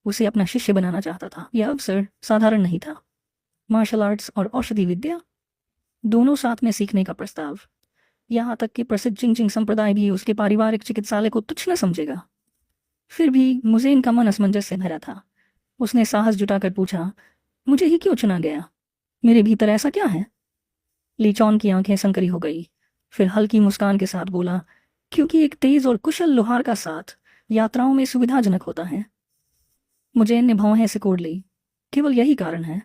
उसे अपना शिष्य बनाना चाहता था। यह अवसर साधारण नहीं था। मार्शल आर्ट्स और औषधि विद्या दोनों साथ में सीखने का प्रस्ताव। यहाँ तक कि प्रसिद्ध जिंगजिंग संप्रदाय भी उसके पारिवारिक चिकित्सालय को तुच्छ न समझेगा। फिर भी मुझे का मन असमंजस से भरा था। उसने साहस जुटाकर पूछा, मुझे ही क्यों चुना गया? मेरे भीतर ऐसा क्या है? ली चॉन की आंखें संकरी हो गई। फिर हल्की मुस्कान के साथ बोला, क्योंकि एक तेज और कुशल लोहार का साथ यात्राओं में सुविधाजनक होता है। मुझे ने भौहें सिकोड़ ली। केवल यही कारण है।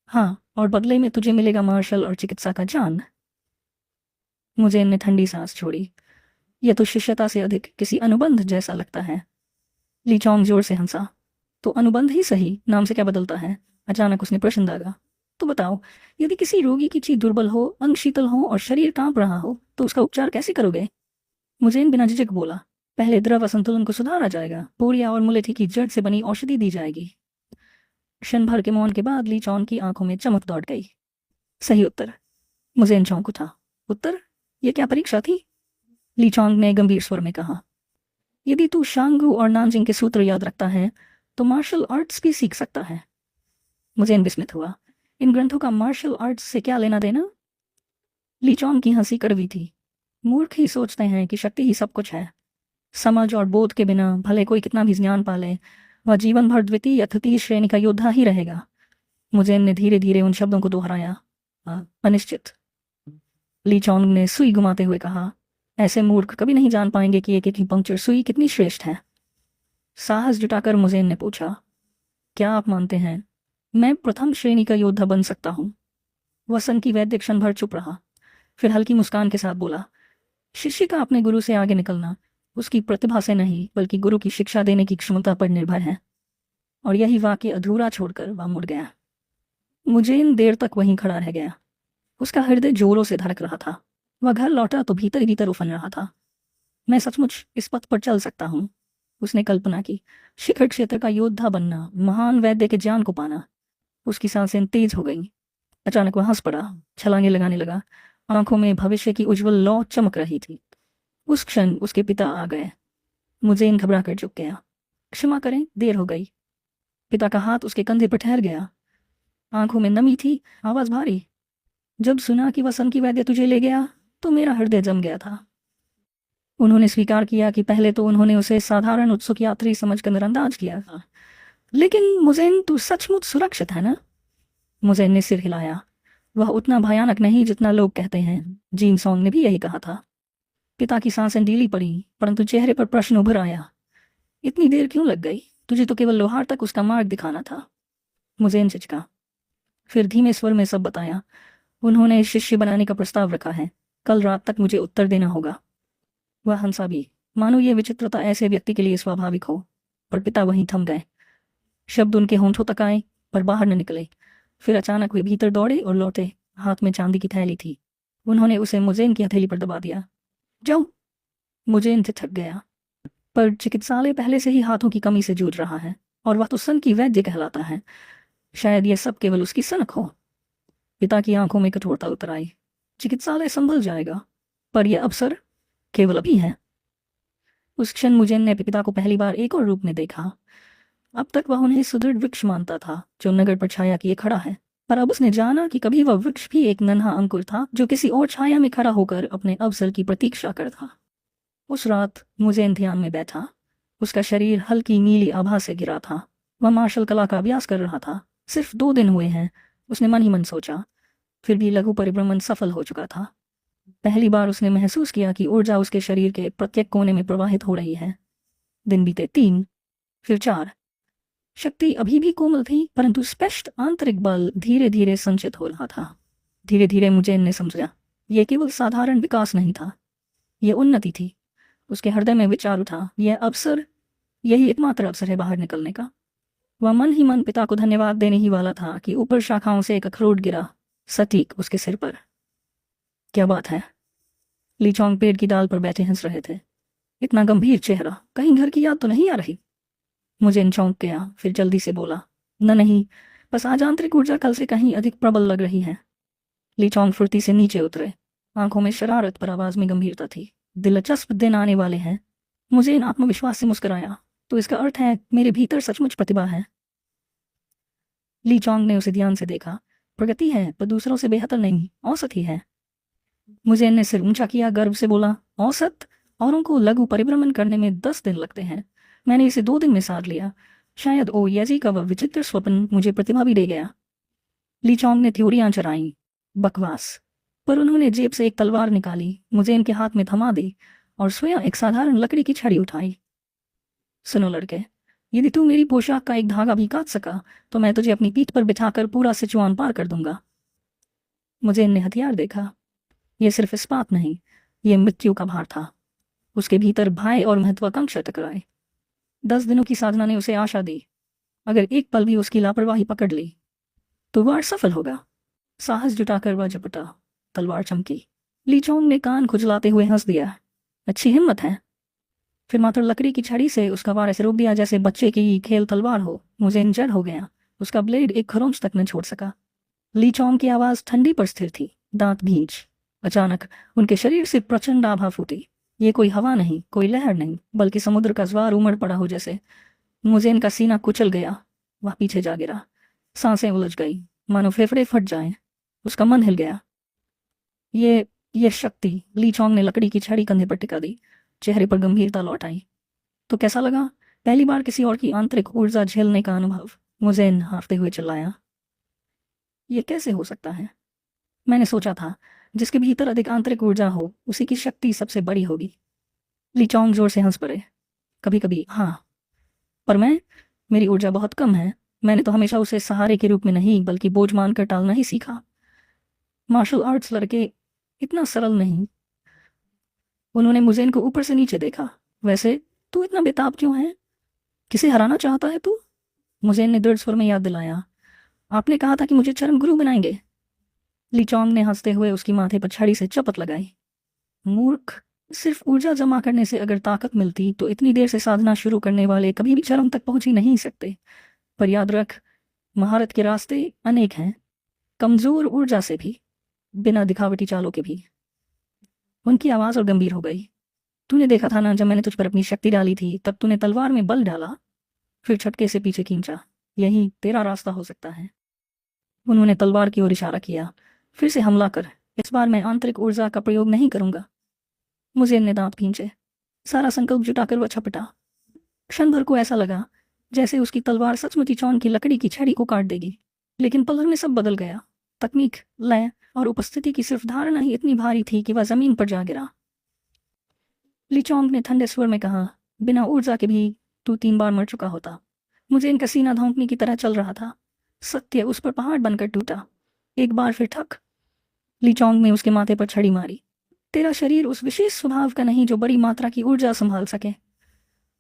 हाँ, और बदले में तुझे मिलेगा मार्शल और चिकित्सा का ज्ञान। मुझे ने ठंडी सांस छोड़ी। यह तो शिष्यता से अधिक किसी अनुबंध जैसा लगता है। ली चोंग जोर से हंसा। तो अनुबंध ही सही, नाम से क्या बदलता है? अचानक उसने प्रश्न दागा। तो बताओ, यदि किसी रोगी की चीज दुर्बल हो, अंग शीतल हो और शरीर कांप रहा हो, तो उसका उपचार कैसे करोगे? मुझे बिना झिझक बोला, पहले द्रव असंतुलन को सुधारा जाएगा। पोरिया और मुलेठी की जड़ से बनी औषधि दी जाएगी। क्षण भर के मौन के बाद ली चॉन की आंखों में चमक दौड़ गई। सही उत्तर। मुझे चौंक उठा। उत्तर? यह क्या परीक्षा थी? ली चोंग ने गंभीर स्वर में कहा, यदि तू शांगू और नानजिंग के सूत्र याद रखता है तो मार्शल आर्ट्स भी सीख सकता है। मुझे विस्मित हुआ। इन ग्रंथों का मार्शल आर्ट्स से क्या लेना देना? ली चोंग की हंसी कड़वी थी। मूर्ख ही सोचते हैं कि शक्ति ही सब कुछ है। समझ और बोध के बिना भले कोई कितना भी ज्ञान पाले, वह जीवन भर द्वितीय या तृतीय श्रेणी का योद्धा ही रहेगा। मुझे ने धीरे धीरे उन शब्दों को दोहराया, अनिश्चित। ली चोंग ने सुई घुमाते हुए कहा, ऐसे मूर्ख कभी नहीं जान पाएंगे कि एक एक पंक्चर सुई कितनी श्रेष्ठ है। साहस जुटाकर मुझे ने पूछा, क्या आप मानते हैं मैं प्रथम श्रेणी का योद्धा बन सकता हूँ? वसन की वैद्य क्षण भर चुप रहा। फिर हल्की मुस्कान के साथ बोला, शिष्य का अपने गुरु से आगे निकलना उसकी प्रतिभा से नहीं बल्कि गुरु की शिक्षा देने की क्षमता पर निर्भर है। और यही वाक्य अधूरा छोड़कर वह मुड़ गया। मुझे इन देर तक वहीं खड़ा रह गया। उसका हृदय जोरों से धड़क रहा था। वह घर लौटा तो भीतर भीतर उफन रहा था। मैं सचमुच इस पथ पर चल सकता हूँ, उसने कल्पना की। शिखर क्षेत्र का योद्धा बनना, महान वैद्य के ज्ञान को पाना। उसकी सांसें तेज हो गईं। अचानक वह हंस पड़ा, छलांगे लगाने लगा। आंखों में भविष्य की उज्जवल लौ चमक रही थी। उस क्षण उसके पिता आ गए। मुझे घबरा कर झुक गया। क्षमा करें, देर हो गई। पिता का हाथ उसके कंधे पर ठहर गया। आंखों में नमी थी, आवाज भारी। जब सुना कि वसन की वैद्य तुझे ले गया तो मेरा हृदय जम गया था। उन्होंने स्वीकार किया कि पहले तो उन्होंने उसे साधारण उत्सुक यात्री समझकर नजरअंदाज किया था, लेकिन मुझेन तू सचमुच सुरक्षित है ना? मुझेन ने सिर हिलाया। वह उतना भयानक नहीं जितना लोग कहते हैं। जीन सॉन्ग ने भी यही कहा था। पिता की सांसें ढीली पड़ी, परंतु चेहरे पर प्रश्न उभर आया। इतनी देर क्यों लग गई? तुझे तो केवल लोहार तक उसका मार्ग दिखाना था। मुझेन चिचका। फिर धीमे स्वर में सब बताया। उन्होंने शिष्य बनाने का प्रस्ताव रखा है। कल रात तक मुझे उत्तर देना होगा। वह हंसा भी, मानो ये विचित्रता ऐसे व्यक्ति के लिए स्वाभाविक हो। पर पिता वहीं थम गए। शब्द उनके होंठों तक आए पर बाहर न निकले। फिर अचानक वे भीतर दौड़े और लौटे। हाथ में चांदी की थैली थी। उन्होंने उसे मुझेन की हथेली पर दबा दिया। जाओ। मुझेन से थक गया। पर चिकित्सालय पहले से ही हाथों की कमी से जूझ रहा है, और वह तो सन की वैद्य कहलाता है। शायद यह सब केवल उसकी सनक हो। पिता की आंखों में कठोरता उतर आई। चिकित्सालय संभल जाएगा, पर यह अवसर केवल अभी है। उस क्षण मुझेन ने पिता को पहली बार एक और रूप में देखा। अब तक वह उन्हें सुदृढ़ वृक्ष मानता था जो नगर पर छाया किए खड़ा है, पर अब उसने जाना कि कभी वह वृक्ष भी एक नन्हा अंकुर था जो किसी और छाया में खड़ा होकर अपने अवसर की प्रतीक्षा करता। उस रात मुझेन ध्यान में बैठा। उसका शरीर हल्की नीली आभा से घिरा था। वह मार्शल कला का अभ्यास कर रहा था। सिर्फ 2 दिन हुए हैं, उसने मन ही मन सोचा। फिर भी लघु परिभ्रमण सफल हो चुका था। पहली बार उसने महसूस किया कि ऊर्जा उसके शरीर के प्रत्येक कोने में प्रवाहित हो रही है। दिन बीते 3, फिर 4। शक्ति अभी भी कोमल थी, परंतु स्पष्ट आंतरिक बल धीरे धीरे संचित हो रहा था। धीरे धीरे मुझेन ने समझा, यह केवल साधारण विकास नहीं था, यह उन्नति थी। उसके हृदय में विचार उठा, यह अवसर, यही एकमात्र अवसर है बाहर निकलने का। वह मन ही मन पिता को धन्यवाद देने ही वाला था कि ऊपर शाखाओं से एक अखरोट गिरा, सटीक उसके सिर पर। क्या बात है? ली चोंग पेड़ की डाल पर बैठे हंस रहे थे। इतना गंभीर चेहरा, कहीं घर की याद तो नहीं आ रही? मुझे चौंक गया, फिर जल्दी से बोला, न नहीं, बस आज आंतरिक ऊर्जा कल से कहीं अधिक प्रबल लग रही है। ली चौंग फुर्ती से नीचे उतरे। आंखों में शरारत पर आवाज में गंभीरता थी। दिलचस्प दिन आने वाले हैं। मुझे इन आत्मविश्वास से मुस्कुराया। तो इसका अर्थ है मेरे भीतर सचमुच प्रतिभा है। ली चौंग ने उसे ध्यान से देखा। प्रगति है, पर दूसरों से बेहतर नहीं, औसत ही है। मुझे ने सिर ऊंचा किया, गर्व से बोला, औसत? औरों को लघु परिभ्रमण करने में 10 दिन लगते हैं, मैंने इसे 2 दिन में साध लिया। शायद ओ येजी का वह विचित्र स्वप्न मुझे प्रतिभा भी दे गया। ली चौंग ने थ्योरियां चराई। बकवास। पर उन्होंने जेब से एक तलवार निकाली, मुझे इनके हाथ में थमा दी और स्वयं एक साधारण लकड़ी की छड़ी उठाई। सुनो लड़के, यदि तू मेरी पोशाक का एक धागा भी काट सका तो मैं तुझे अपनी पीठ पर बिठाकर पूरा सिचुआन पार कर दूंगा। मुझे इनने हथियार देखा। यह सिर्फ इस्पात नहीं, यह मृत्यु का भार था। उसके भीतर भय और महत्वाकांक्षा टकराए। 10 दिनों की साधना ने उसे आशा दी। अगर एक पल भी उसकी लापरवाही पकड़ ली तो वह सफल होगा। साहस जुटाकर वह झपटा। तलवार चमकी। ली चौंग ने कान खुजलाते हुए हंस दिया। अच्छी हिम्मत है। फिर मात्र लकड़ी की छड़ी से उसका वार ऐसे रोक दिया जैसे बच्चे की खेल तलवार हो। मुझे इंजर्ड हो गया। उसका ब्लेड एक खरोंच तक न छोड़ सका। ली चौंग की आवाज ठंडी पर स्थिर थी, दांत भींच। अचानक उनके शरीर से प्रचंड आभा फूटी। ये कोई हवा नहीं, कोई लहर नहीं, बल्कि समुद्र का ज्वार उमड़ पड़ा हो जैसे। मुझे इनका सीना कुचल गया। वह पीछे जा गिरा। सांसें उलझ गई, मानो फेफड़े फट जाएं। उसका मन हिल गया। ये शक्ति। ली चौंग ने लकड़ी की छड़ी कंधे पर टिका दी। चेहरे पर गंभीरता लौट आई। तो कैसा लगा पहली बार किसी और की आंतरिक ऊर्जा झेलने का अनुभव? मुझे इन हाफते हुए चिल्लाया। ये कैसे हो सकता है? मैंने सोचा था जिसके भीतर अधिक आंतरिक ऊर्जा हो उसी की शक्ति सबसे बड़ी होगी। ली चौंग जोर से हंस पड़े। कभी कभी हाँ, पर मेरी ऊर्जा बहुत कम है। मैंने तो हमेशा उसे सहारे के रूप में नहीं बल्कि बोझ मानकर टालना ही सीखा। मार्शल आर्ट्स लड़के इतना सरल नहीं। उन्होंने मुझे इनको ऊपर से नीचे देखा। वैसे तू इतना बेताब क्यों है? किसे हराना चाहता है तू? मुझे इनने दृढ़ स्वर में याद दिलाया। आपने कहा था कि मुझे चरम गुरु बनाएंगे। ली चौंग ने हंसते हुए उसकी माथे पर छड़ी से चपत लगाई। मूर्ख, सिर्फ ऊर्जा जमा करने से अगर ताकत मिलती तो इतनी देर से साधना शुरू करने वाले कभी भी चरम तक पहुंच ही नहीं सकते। पर याद रख, महारत के रास्ते अनेक हैं, कमजोर ऊर्जा से भी, बिना दिखावटी चालों के भी। उनकी आवाज और गंभीर हो गई। तूने देखा था ना, जब मैंने तुझ पर अपनी शक्ति डाली थी तब तूने तलवार में बल डाला, फिर झटके से पीछे खींचा। यही तेरा रास्ता हो सकता है। उन्होंने तलवार की ओर इशारा किया। फिर से हमला कर। इस बार मैं आंतरिक ऊर्जा का प्रयोग नहीं करूंगा। मुझे इनने दांत खींचे। सारा संकल्प जुटाकर वह छपटा। क्षण भर को ऐसा लगा जैसे उसकी तलवार सचमुच चौन की लकड़ी की छड़ी को काट देगी। लेकिन पल भर में सब बदल गया। तकनीक, लय और उपस्थिति की सिर्फ धारणा ही इतनी भारी थी कि वह जमीन पर जा गिरा। ली चौंग ने ठंडे स्वर में कहा, बिना ऊर्जा के भी तू 3 बार मर चुका होता। मुझे इनका सीना धौंकने की तरह चल रहा था। सत्य उस पर पहाड़ बनकर टूटा। एक बार फिर ठक। ली चौंग ने उसके माथे पर छड़ी मारी। तेरा शरीर उस विशेष स्वभाव का नहीं जो बड़ी मात्रा की ऊर्जा संभाल सके,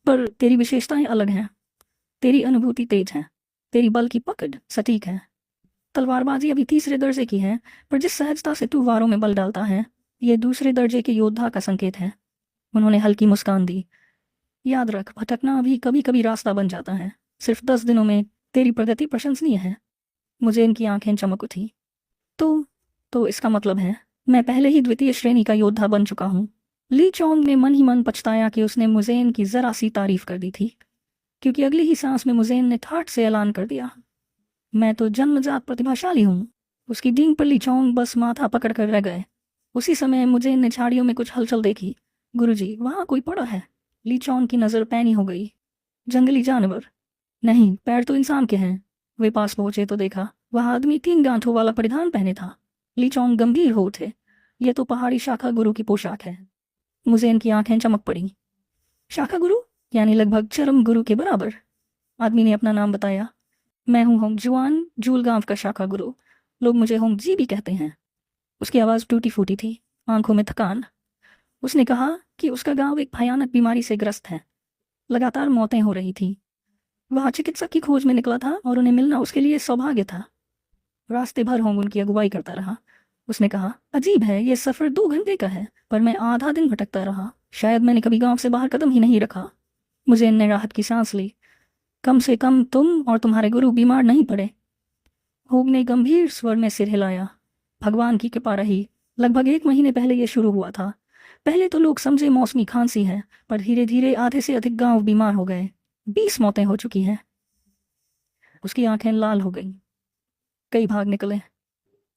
पर तेरी विशेषताएं अलग हैं। तेरी अनुभूति तेज है, तेरी बल की पकड़ सटीक है। तलवारबाजी अभी 3रे दर्जे की है, पर जिस सहजता से तू वारों में बल डालता है, ये 2रे दर्जे के योद्धा का संकेत है। उन्होंने हल्की मुस्कान दी। याद रख, भटकना अभी कभी कभी रास्ता बन जाता है। सिर्फ 10 दिनों में तेरी प्रगति प्रशंसनीय है। मुझे इनकी आंखें चमक उठी। तो इसका मतलब है मैं पहले ही 2य श्रेणी का योद्धा बन चुका हूँ। ली चौंग ने मन ही मन पछताया कि उसने मुजेन की जरा सी तारीफ कर दी थी, क्योंकि अगली ही सांस में मुजेन ने ठाठ से ऐलान कर दिया, मैं तो जन्मजात प्रतिभाशाली हूँ। उसकी डींग पर ली चौंग बस माथा पकड़ कर रह गए। उसी समय मुजेन ने झाड़ियों में कुछ हलचल देखी। गुरुजी, वहां कोई पड़ा है। ली चौंग की नजर पैनी हो गई। जंगली जानवर? नहीं, पैर तो इंसान के हैं। वे पास पहुंचे तो देखा वह आदमी 3 गांठों वाला परिधान पहने था। ली चौंग गंभीर हो उठे। यह तो पहाड़ी शाखा गुरु की पोशाक है। मुझे इनकी आंखें चमक पड़ी। शाखा गुरु यानी लगभग चरम गुरु के बराबर। आदमी ने अपना नाम बताया। मैं हूँ होंगजुआन जूल गांव का शाखा गुरु। लोग मुझे होंगजी भी कहते हैं। उसकी आवाज़ टूटी फूटी थी, आंखों में थकान। उसने कहा कि उसका गांव एक भयानक बीमारी से ग्रस्त है। लगातार मौतें हो रही थी। वह चिकित्सक की खोज में निकला था और उन्हें मिलना उसके लिए सौभाग्य था। रास्ते भर होंग उनकी अगुवाई करता रहा। उसने कहा, अजीब है, यह सफ़र 2 घंटे का है, पर मैं आधा दिन भटकता रहा। शायद मैंने कभी गांव से बाहर कदम ही नहीं रखा। मुझे ने राहत की सांस ली। कम से कम तुम और तुम्हारे गुरु बीमार नहीं पड़े। होग ने गंभीर स्वर में सिर हिलाया। भगवान की कृपा रही। लगभग 1 महीने पहले ये शुरू हुआ था। पहले तो लोग समझे मौसमी खांसी है, पर धीरे धीरे आधे से अधिक गांव बीमार हो गए। 20 मौतें हो चुकी हैं। उसकी आंखें लाल हो गईं। कई भाग निकले।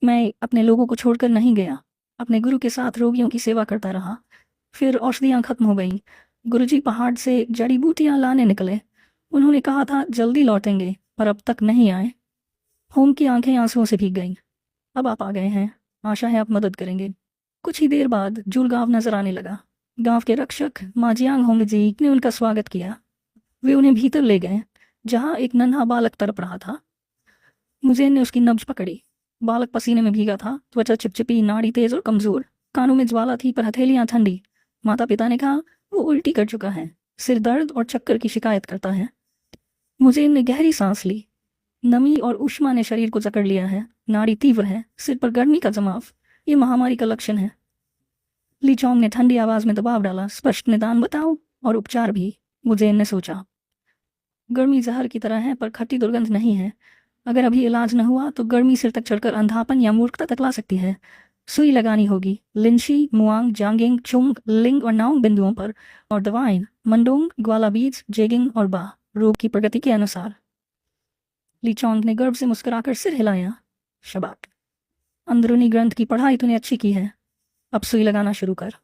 मैं अपने लोगों को छोड़कर नहीं गया। अपने गुरु के साथ रोगियों की सेवा करता रहा। फिर औषधियाँ खत्म हो गईं। गुरुजी पहाड़ से जड़ी बूटियाँ लाने निकले। उन्होंने कहा था जल्दी लौटेंगे, पर अब तक नहीं आए। होम की आंखें आंसुओं से भीग गईं। अब आप आ गए हैं, आशा है आप मदद करेंगे। कुछ ही देर बाद जूल गांव नजर आने लगा। गांव के रक्षक माजियांग होंगजी ने उनका स्वागत किया। वे उन्हें भीतर ले गए, जहां एक नन्हा बालक तड़प रहा था। मुजेन ने उसकी नब्ज पकड़ी। बालक पसीने में भीगा था, त्वचा चिपचिपी, नाड़ी तेज और कमजोर। कानों में ज्वाला थी, पर हथेलियां ठंडी। माता पिता ने कहा वो उल्टी कर चुका है, सिर दर्द और चक्कर की शिकायत करता है। मुजेन ने गहरी सांस ली। नमी और ऊष्मा ने शरीर को जकड़ लिया है। नाड़ी तीव्र है, सिर पर गर्मी का जमाव। ये महामारी का लक्षण है। ली चोंग ने ठंडी आवाज में दबाव डाला, स्पष्ट निदान बताओ और उपचार भी। मुजेन ने सोचा। गर्मी जहर की तरह है, पर खट्टी दुर्गंध नहीं है। अगर अभी इलाज न हुआ तो गर्मी सिर तक चढ़कर अंधापन या मूर्खता तक ला सकती है। सुई लगानी होगी, लिंशी, मुआंग, जांगिंग, चुंग, लिंग और नाउंग बिंदुओं पर, और दवाएं मंडोंग, ग्वाला बीज, जेगिंग और बा, रोग की प्रगति के अनुसार। ली चोंग ने गर्व से मुस्कुराकर सिर हिलाया। शबाश, अंदरूनी ग्रंथ की पढ़ाई तूने अच्छी की है। अब सुई लगाना शुरू कर।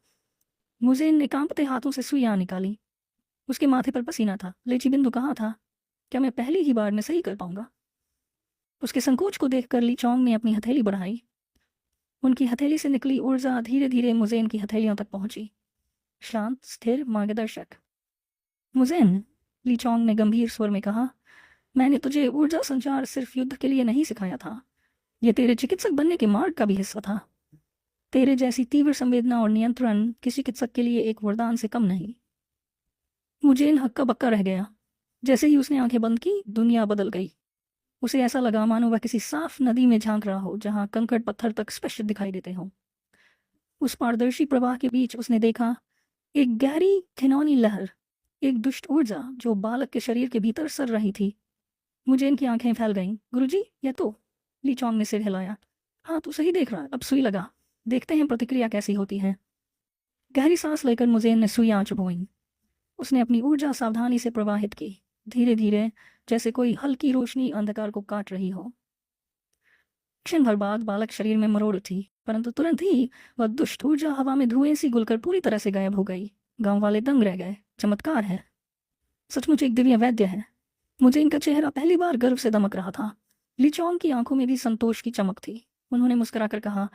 मुजेन ने कांपते हाथों से सुइयां निकाली। उसके माथे पर पसीना था। लेची बिंदु कहाँ था? क्या मैं पहली ही बार में सही कर पाऊंगा? उसके संकोच को देखकर ली चोंग ने अपनी हथेली बढ़ाई। उनकी हथेली से निकली ऊर्जा धीरे धीरे मुजेन की हथेलियों तक पहुंची। शांत, स्थिर, मार्गदर्शक। मुजेन, ली चोंग ने गंभीर स्वर में कहा, मैंने तुझे ऊर्जा संचार सिर्फ युद्ध के लिए नहीं सिखाया था। यह तेरे चिकित्सक बनने के मार्ग का भी हिस्सा था। तेरे जैसी तीव्र संवेदना और नियंत्रण किसी चिकित्सक के लिए एक वरदान से कम नहीं। मुजेन हक्का बक्का रह गया। जैसे ही उसने आंखें बंद की, दुनिया बदल गई। उसे ऐसा लगा मानो वह किसी साफ नदी में झांक रहा हो, जहां कंकड़ पत्थर तक स्पष्ट दिखाई देते हों। उस पारदर्शी प्रवाह के बीच उसने देखा एक गहरी घिनौनी लहर, एक दुष्ट ऊर्जा जो बालक के शरीर के भीतर सर रही थी। मुझे इनकी आंखें फैल गईं। गुरुजी, यह तो। ली चोंग ने सिर हिलाया। हाँ, तू सही देख रहा है। अब सुई लगा, देखते हैं प्रतिक्रिया कैसी होती है। गहरी सांस लेकर मुजेन ने सुइयां चुभोईं। उसने अपनी ऊर्जा सावधानी से प्रवाहित की, धीरे धीरे, जैसे कोई हल्की रोशनी अंधकार को काट रही हो। क्षण भर बाद बालक शरीर में मरोड़ उठी, परंतु तुरंत ही वह दुष्ट ऊर्जा हवा में धुएं सी घुलकर पूरी तरह से गायब हो गई। गांव वाले दंग रह गए। चमत्कार है, सचमुच एक दिव्य वैद्य है। मुझे इनका चेहरा पहली बार गर्व से दमक रहा था। ली चोंग की आंखों में भी संतोष की चमक थी। उन्होंने मुस्कुराकर कहा,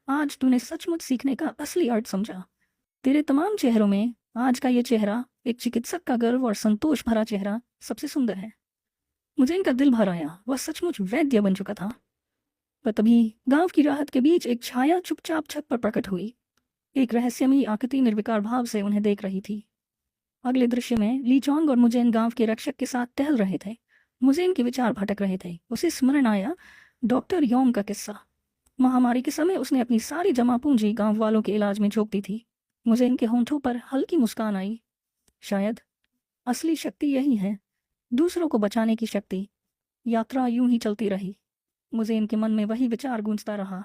आज तूने सचमुच सीखने का असली अर्थ समझा। तेरे तमाम चेहरों में आज का ये चेहरा, एक चिकित्सक का गर्व और संतोष भरा चेहरा, सबसे सुंदर है। मुझे इनका दिल भर आया। वह सचमुच वैद्य बन चुका था। पर तभी गांव की राहत के बीच एक छाया चुपचाप छत पर प्रकट हुई। एक रहस्यमयी आकृति निर्विकार भाव से उन्हें देख रही थी। अगले दृश्य में ली चोंग और मुजेन गांव के रक्षक के साथ टहल रहे थे। मुजेन के विचार भटक रहे थे। उसे स्मरण आया डॉक्टर योंग का किस्सा। महामारी के समय उसने अपनी सारी जमा पूंजी गांव वालों के इलाज में झोंक दी थी। मुजेन के होंठों पर हल्की मुस्कान आई। शायद असली शक्ति यही है, दूसरों को बचाने की शक्ति। यात्रा यूं ही चलती रही। मुजेन के मन में वही विचार गूंजता रहा,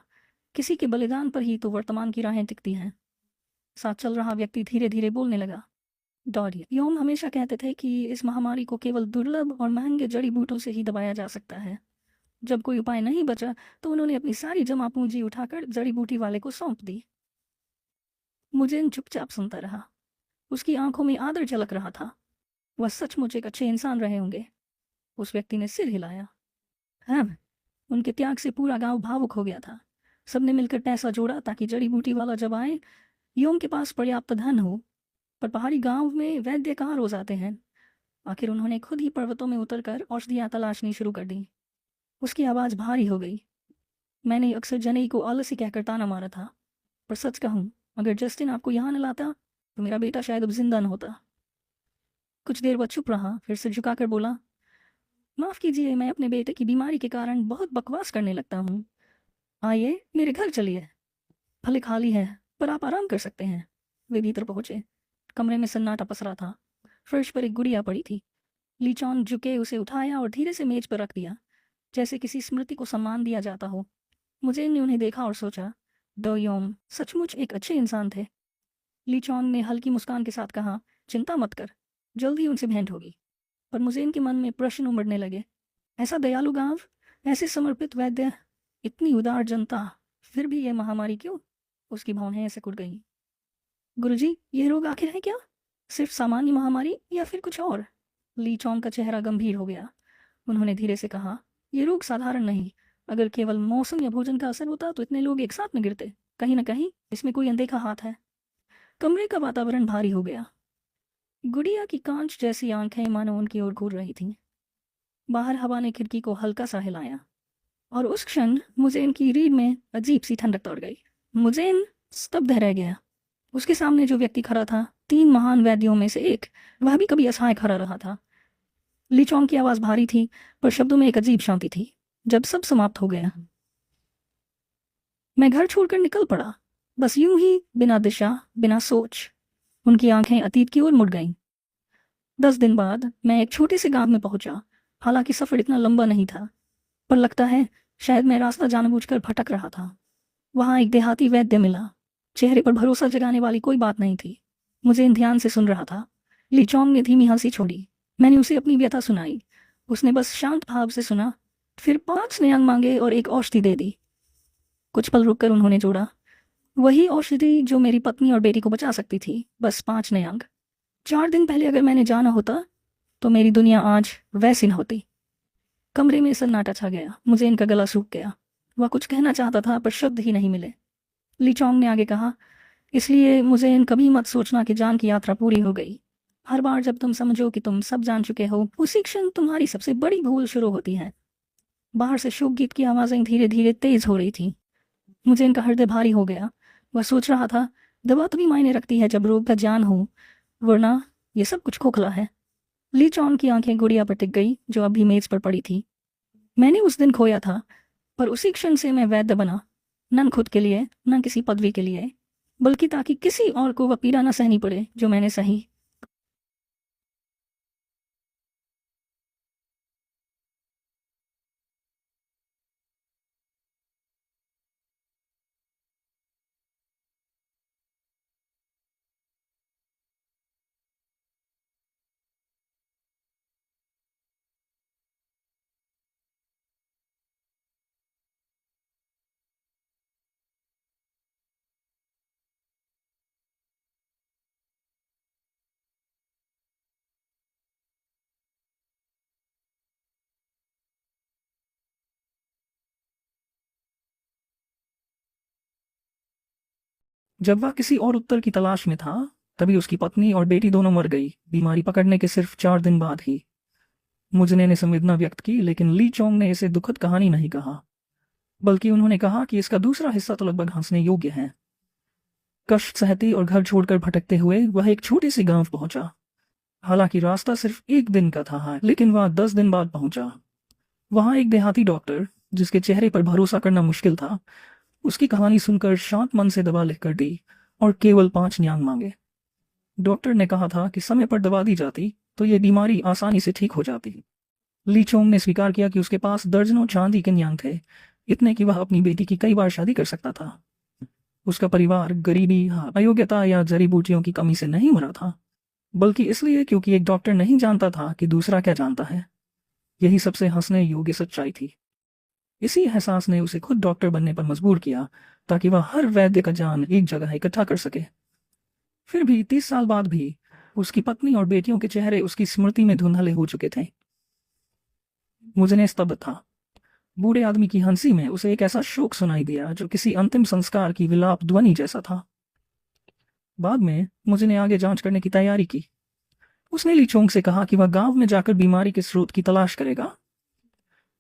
किसी के बलिदान पर ही तो वर्तमान की राहें टिकती हैं। साथ चल रहा व्यक्ति धीरे धीरे बोलने लगा। डॉरी योम हमेशा कहते थे कि इस महामारी को केवल दुर्लभ और महंगे जड़ी बूटों से ही दबाया जा सकता है। जब कोई उपाय नहीं बचा तो उन्होंने अपनी सारी जमा पूंजी उठाकर जड़ी बूटी वाले को सौंप दी। मुजेन चुपचाप सुनता रहा। उसकी आंखों में आदर झलक रहा था। वह सचमुच एक अच्छे इंसान रहे होंगे। उस व्यक्ति ने सिर हिलाया। हाँ, उनके त्याग से पूरा गांव भावुक हो गया था। सबने मिलकर पैसा जोड़ा ताकि जड़ी बूटी वाला जब आए, योम के पास पर्याप्त धन हो। पर पहाड़ी गांव में वैद्य कहाँ रोज आते हैं। आखिर उन्होंने खुद ही पर्वतों में उतरकर औषधियाँ तलाशनी शुरू कर दी। उसकी आवाज़ भारी हो गई। मैंने अक्सर जनई को आलसी कहकर ताना मारा था, पर सच कहूँ, अगर जस्टिन आपको यहाँ न लाता तो मेरा बेटा शायद अब जिंदा न होता। कुछ देर वह चुप रहा, फिर सिर झुकाकर बोला, माफ़ कीजिए, मैं अपने बेटे की बीमारी के कारण बहुत बकवास करने लगता हूँ। आइए मेरे घर चलिए, भले खाली है पर आप आराम कर सकते हैं। वे भीतर पहुंचे। कमरे में सन्नाटा पसरा था। फर्श पर एक गुड़िया पड़ी थी। ली चोंग झुके उसे उठाया और धीरे से मेज पर रख दिया, जैसे किसी स्मृति को सम्मान दिया जाता हो। मुझे ने उन्हें देखा और सोचा, दो योम सचमुच एक अच्छे इंसान थे। ली चोंग ने हल्की मुस्कान के साथ कहा, चिंता मत कर, जल्द ही उनसे भेंट होगी। पर मुझे इनके मन में प्रश्न उमड़ने लगे। ऐसा दयालु गांव, ऐसे समर्पित वैद्य, इतनी उदार जनता, फिर भी ये महामारी क्यों? उसकी भावनाएं सिकुड़ गईं। गुरुजी, ये रोग आखिर है क्या? सिर्फ सामान्य महामारी या फिर कुछ और? ली चोंग का चेहरा गंभीर हो गया। उन्होंने धीरे से कहा, ये रोग साधारण नहीं। अगर केवल मौसम या भोजन का असर होता तो इतने लोग एक साथ न गिरते। कहीं न कहीं इसमें कोई अनदेखा हाथ है। कमरे का वातावरण भारी हो गया। गुड़िया की कांच जैसी आंखें मानो उनकी ओर घूर रही थीं। बाहर हवा ने खिड़की को हल्का सा हिलाया और उस क्षण मुझेन की रीढ़ में अजीब सी ठंडक दौड़ गई। मुझेन स्तब्ध रह गया। उसके सामने जो व्यक्ति खड़ा था, 3 महान वैद्यों में से एक, वह भी कभी असहाय खड़ा रहा था। ली चोंग की आवाज भारी थी, पर शब्दों में एक अजीब शांति थी। जब सब समाप्त हो गया, मैं घर छोड़कर निकल पड़ा, बस यूं ही, बिना दिशा, बिना सोच। उनकी आंखें अतीत की ओर मुड़ गईं। 10 दिन बाद मैं एक छोटे से गांव में पहुंचा। हालांकि सफर इतना लंबा नहीं था, पर लगता है शायद मैं रास्ता जानबूझकर भटक रहा था। वहां एक देहाती वैद्य मिला। चेहरे पर भरोसा जगाने वाली कोई बात नहीं थी। मुझे इन ध्यान से सुन रहा था। ली चोंग ने धीमी हंसी छोड़ी। मैंने उसे अपनी व्यथा सुनाई। उसने बस शांत भाव से सुना, फिर 5 नियांग मांगे और एक औषधि दे दी। कुछ पल रुककर उन्होंने जोड़ा, वही औषधि जो मेरी पत्नी और बेटी को बचा सकती थी, बस 5 नियांग। 4 दिन पहले अगर मैंने जाना होता तो मेरी दुनिया आज वैसी न होती। कमरे में सन्नाटा छा गया। मुझे इनका गला सूख गया। वह कुछ कहना चाहता था, पर शब्द ही नहीं मिले। ली चोंग ने आगे कहा, इसलिए मुझे इन कभी मत सोचना कि जान की यात्रा पूरी हो गई। हर बार जब तुम समझो कि तुम सब जान चुके हो, उसी क्षण तुम्हारी सबसे बड़ी भूल शुरू होती है। बाहर से शोक गीत की आवाजें धीरे धीरे तेज हो रही थी। मुझे इनका हृदय भारी हो गया। वह सोच रहा था, दवा तभी मायने रखती है जब रोग का जान हो, वरना ये सब कुछ खोखला है। ली चोंग की आंखें गुड़िया पर टिक गई, जो अभी मेज पर पड़ी थी। मैंने उस दिन खोया था, पर उसी क्षण से मैं वैद्य बना, न खुद के लिए, न किसी पदवी के लिए, बल्कि ताकि किसी और को वह पीड़ा न सहनी पड़े जो मैंने सही। जब वह किसी और उत्तर की तलाश में था, तभी उसकी पत्नी और बेटी दोनों मर गई, बीमारी पकड़ने के सिर्फ 4 दिन बाद ही। मुजने ने संवेदना व्यक्त की, लेकिन ली चोंग ने इसे दुखद कहानी नहीं कहा, बल्कि उन्होंने कहा कि इसका दूसरा हिस्सा तो लगभग हंसने योग्य है। कष्ट सहती और घर छोड़कर भटकते हुए वह एक छोटे से गांव पहुंचा। हालांकि रास्ता सिर्फ 1 दिन का था, लेकिन वह 10 दिन बाद पहुंचा। वहां एक देहाती डॉक्टर, जिसके चेहरे पर भरोसा करना मुश्किल था, उसकी कहानी सुनकर शांत मन से दवा लिखकर दी और केवल 5 न्यांग मांगे। डॉक्टर ने कहा था कि समय पर दवा दी जाती तो यह बीमारी आसानी से ठीक हो जाती। ली चोंग ने स्वीकार किया कि उसके पास दर्जनों चांदी के न्यांग थे, इतने कि वह अपनी बेटी की कई बार शादी कर सकता था। उसका परिवार गरीबी, अयोग्यता या जड़ी बूटियों की कमी से नहीं मरा था, बल्कि इसलिए क्योंकि एक डॉक्टर नहीं जानता था कि दूसरा क्या जानता है। यही सबसे हंसने योग्य सच्चाई थी। इसी एहसास ने उसे खुद डॉक्टर बनने पर मजबूर किया, ताकि वह हर वैद्य का ज्ञान एक जगह इकट्ठा कर सके। फिर भी 30 साल बाद भी उसकी पत्नी और बेटियों के चेहरे उसकी स्मृति में धुंधले हो चुके थे। मुझे स्तब्ध था। बूढ़े आदमी की हंसी में उसे एक ऐसा शोक सुनाई दिया जो किसी अंतिम संस्कार की विलाप ध्वनि जैसा था। बाद में मुझे ने आगे जांच करने की तैयारी की। उसने ली चोंग से कहा कि वह गांव में जाकर बीमारी के स्रोत की तलाश करेगा।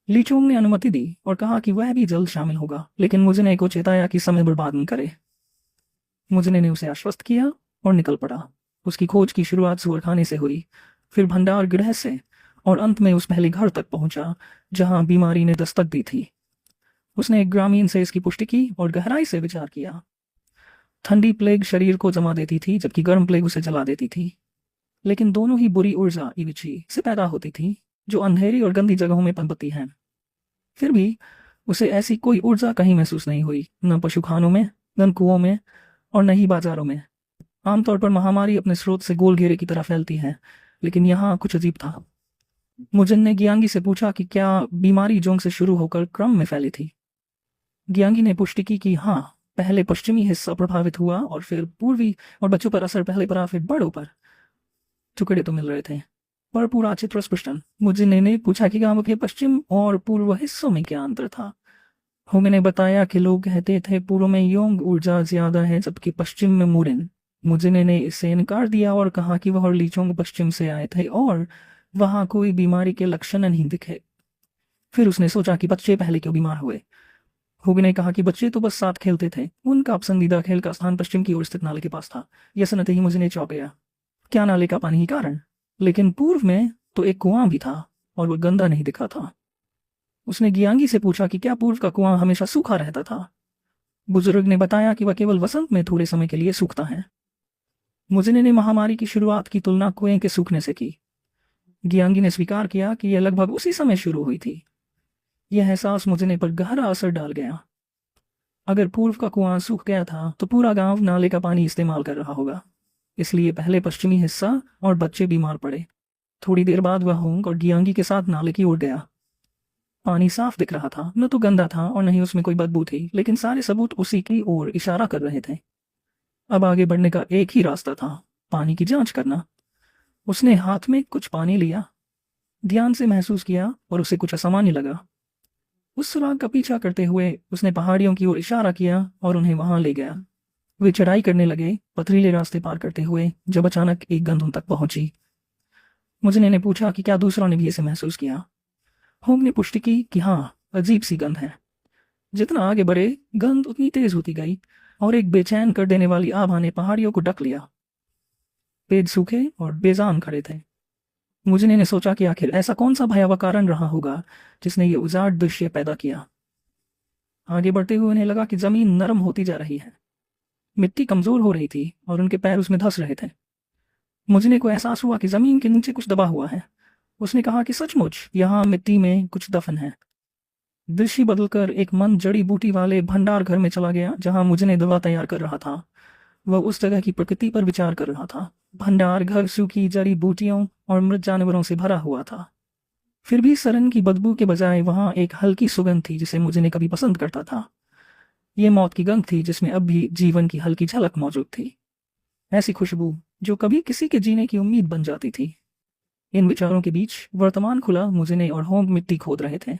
ली चोंग ने अनुमति दी और कहा कि वह भी जल्द शामिल होगा, लेकिन मुझे को चेताया कि समय बर्बाद न करे। मुझे ने उसे आश्वस्त किया और निकल पड़ा। उसकी खोज की शुरुआत सूअरखाने से हुई, फिर भंडार गृह से, और अंत में उस पहले घर तक पहुंचा जहां बीमारी ने दस्तक दी थी। उसने एक ग्रामीण से इसकी पुष्टि की और गहराई से विचार किया। ठंडी प्लेग शरीर को जमा देती थी जबकि गर्म प्लेग उसे जला देती थी। लेकिन दोनों ही बुरी ऊर्जा इविची से पैदा होती थी जो अंधेरी और गंदी जगहों में पनपती हैं। फिर भी उसे ऐसी कोई ऊर्जा कहीं महसूस नहीं हुई, न पशुखानों में, न कुओं में और न ही बाजारों में। आमतौर पर महामारी अपने स्रोत से गोल घेरे की तरह फैलती है, लेकिन यहाँ कुछ अजीब था। मुजिन ने गियांगी से पूछा कि क्या बीमारी जोंग से शुरू होकर क्रम में फैली थी। गियांगी ने पुष्टि की कि हाँ, पहले पश्चिमी हिस्सा प्रभावित हुआ और फिर पूर्वी, और बच्चों पर असर पहले पड़ा फिर बड़ों पर। टुकड़े तो मिल रहे थे पर पूरा चित्र स्पष्ट। मुजिन ने पूछा कि गांव के पश्चिम और पूर्व हिस्सों में क्या अंतर था। होंग ने बताया कि लोग कहते थे पूर्व में योंग ऊर्जा ज्यादा है जबकि पश्चिम में मुरिन। मुजिन ने इससे इनकार दिया और कहा कि वह और लीचोंग पश्चिम से आए थे और वहां कोई बीमारी के लक्षण नहीं दिखे। फिर उसने सोचा कि बच्चे पहले क्यों बीमार हुए। होग ने कहा कि बच्चे तो बस साथ खेलते थे, उनका पसंदीदा खेल का स्थान पश्चिम की ओर स्थित नाले के पास था। यह सुनते ही मुझे चौंक गया। क्या नाले का पानी ही कारण? लेकिन पूर्व में तो एक कुआं भी था और वह गंदा नहीं दिखा था। उसने गियांगी से पूछा कि क्या पूर्व का कुआं हमेशा सूखा रहता था। बुजुर्ग ने बताया कि वह केवल वसंत में थोड़े समय के लिए सूखता है। मुजिन ने महामारी की शुरुआत की तुलना कुएं के सूखने से की। गियांगी ने स्वीकार किया कि यह लगभग उसी समय शुरू हुई थी। यह एहसास मुजिन पर गहरा असर डाल गया। अगर पूर्व का कुआं सूख गया था तो पूरा गांव नाले का पानी इस्तेमाल कर रहा होगा। इसलिए पहले पश्चिमी हिस्सा और बच्चे बीमार पड़े। थोड़ी देर बाद वह होंग और गियांगी के साथ नाले की ओर गया। पानी साफ दिख रहा था, न तो गंदा था और न ही उसमें कोई बदबू थी, लेकिन सारे सबूत उसी की ओर इशारा कर रहे थे। अब आगे बढ़ने का एक ही रास्ता था, पानी की जांच करना। उसने हाथ में कुछ पानी लिया, ध्यान से महसूस किया और उसे कुछ असामान्य लगा। उस सुराग का पीछा करते हुए उसने पहाड़ियों की ओर इशारा किया और उन्हें वहां ले गया। वे चढ़ाई करने लगे, पथरीले रास्ते पार करते हुए, जब अचानक एक गंध उन तक पहुंची। मुझे ने पूछा कि क्या दूसरों ने भी इसे महसूस किया। होंग ने पुष्टि की कि हाँ, अजीब सी गंध है। जितना आगे बढ़े गंध उतनी तेज होती गई और एक बेचैन कर देने वाली आभा ने पहाड़ियों को ढक लिया। पेड़ सूखे और बेजान खड़े थे। मुझे ने सोचा कि आखिर ऐसा कौन सा भयावह कारण रहा होगा जिसने ये उजाड़ दृश्य पैदा किया। आगे बढ़ते हुए उन्हें लगा कि जमीन नरम होती जा रही है, मिट्टी कमजोर हो रही थी और उनके पैर उसमें धंस रहे थे। मुझे को एहसास हुआ कि जमीन के नीचे कुछ दबा हुआ है। उसने कहा कि सचमुच यहाँ मिट्टी में कुछ दफन है। दृश्य बदलकर एक मन जड़ी बूटी वाले भंडार घर में चला गया जहां मुझे दवा तैयार कर रहा था। वह उस जगह की प्रकृति पर विचार कर रहा था। भंडार घर सूखी जड़ी बूटियों और मृत जानवरों से भरा हुआ था। फिर भी सरन की बदबू के बजाय वहां एक हल्की सुगंध थी जिसे मुझे कभी पसंद करता था। ये मौत की गंध थी जिसमें अब भी जीवन की हल्की झलक मौजूद थी। ऐसी खुशबू जो कभी किसी के जीने की उम्मीद बन जाती थी। इन विचारों के बीच वर्तमान खुला मुझे और होंग मिट्टी खोद रहे थे।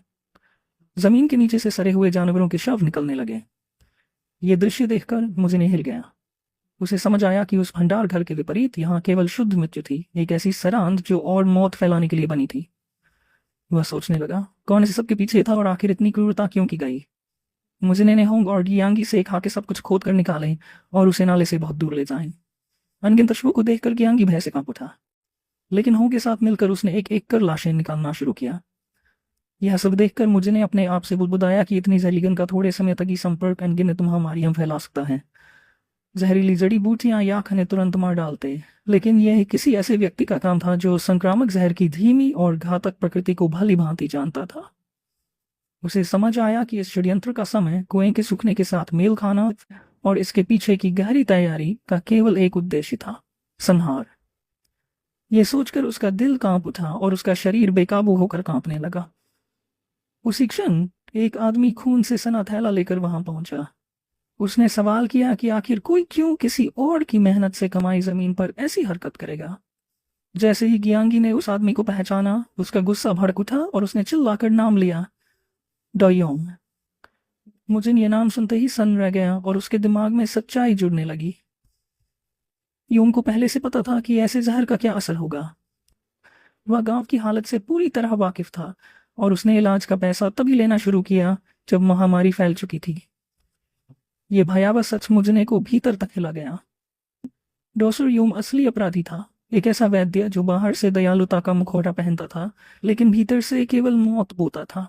जमीन के नीचे से सड़े हुए जानवरों के शव निकलने लगे। ये दृश्य देखकर मुझे हिल गया। उसे समझ आया कि उस भंडार घर के विपरीत यहाँ केवल शुद्ध मृत्यु थी, एक ऐसी सरांध जो और मौत फैलाने के लिए बनी थी। वह सोचने लगा, कौन इस सबके पीछे था और आखिर इतनी क्रूरता क्यों की गई। मुझे ने होंग और गियांगी से खा सब कुछ खोद कर निकाले और उसे नाले से बहुत दूर ले जाएं। अनगिनत अश्वों को देखकर गियांगी भय से कांप उठा, लेकिन होंग के साथ मिलकर उसने एक एक कर लाशें निकालना शुरू किया। यह सब देखकर मुझे ने अपने आप से बुदबुदाया कि इतनी जहरीली गंध का थोड़े समय तक ही संपर्क अनगिनत महामारियां फैला सकता है। जहरीली जड़ी बूटियां या खने तुरंत मार डालते, लेकिन यह किसी ऐसे व्यक्ति का काम था जो संक्रामक जहर की धीमी और घातक प्रकृति को भली भांति जानता था। उसे समझ आया कि इस षड्यंत्र का समय कुएं के सूखने के साथ मेल खाना और इसके पीछे की गहरी तैयारी का केवल एक उद्देश्य था, संहार। यह सोचकर उसका दिल कांप उठा और उसका शरीर बेकाबू होकर कांपने लगा। उसी क्षण एक आदमी खून से सना थैला लेकर वहां पहुंचा। उसने सवाल किया कि आखिर कोई क्यों किसी और की मेहनत से कमाई जमीन पर ऐसी हरकत करेगा। जैसे ही गियांगी ने उस आदमी को पहचाना, उसका गुस्सा भड़क उठा और उसने चिल्लाकर नाम लिया, डोयोंग। मुझे ये नाम सुनते ही सन रह गया और उसके दिमाग में सच्चाई जुड़ने लगी। योंग को पहले से पता था कि ऐसे जहर का क्या असर होगा। वह गांव की हालत से पूरी तरह वाकिफ था और उसने इलाज का पैसा तभी लेना शुरू किया जब महामारी फैल चुकी थी। ये भयावह सच मुझने को भीतर तक हिला गया। डॉक्टर यूम असली अपराधी था, एक ऐसा वैद्य जो बाहर से दयालुता का मुखौटा पहनता था लेकिन भीतर से केवल मौत बोता था।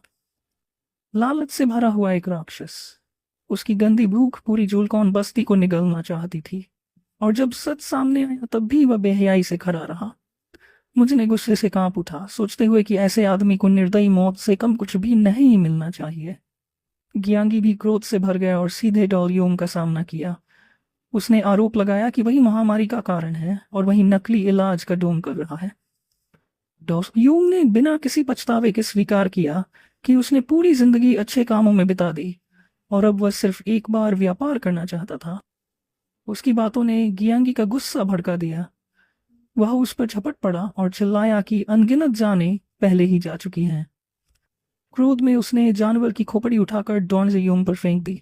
लालच से भरा हुआ एक राक्षस। उसकी गंदी भूख पूरी जुलकौन बस्ती को निगलना चाहती थी, और जब सच सामने आया तब भी वह बेहयाई से खड़ा रहा। मुझे गुस्से से कांप उठा, सोचते हुए कि ऐसे आदमी को निर्दयी मौत से कम कुछ भी नहीं मिलना चाहिए। ज्ञांगी भी क्रोध से भर गया और सीधे डॉलियोम का सामना किया। उसने आरोप लगाया कि वही महामारी का कारण है और वही नकली इलाज का ढोंग कर रहा है। डॉलियोम ने बिना किसी पछतावे के स्वीकार किया कि उसने पूरी जिंदगी अच्छे कामों में बिता दी और अब वह सिर्फ एक बार व्यापार करना चाहता था। उसकी बातों ने ज्ञांगी का गुस्सा भड़का दिया। वह उस पर झपट पड़ा और चिल्लाया कि अनगिनत जानें पहले ही जा चुकी हैं। क्रोध में उसने जानवर की खोपड़ी उठाकर डॉनजियोम पर फेंक दी,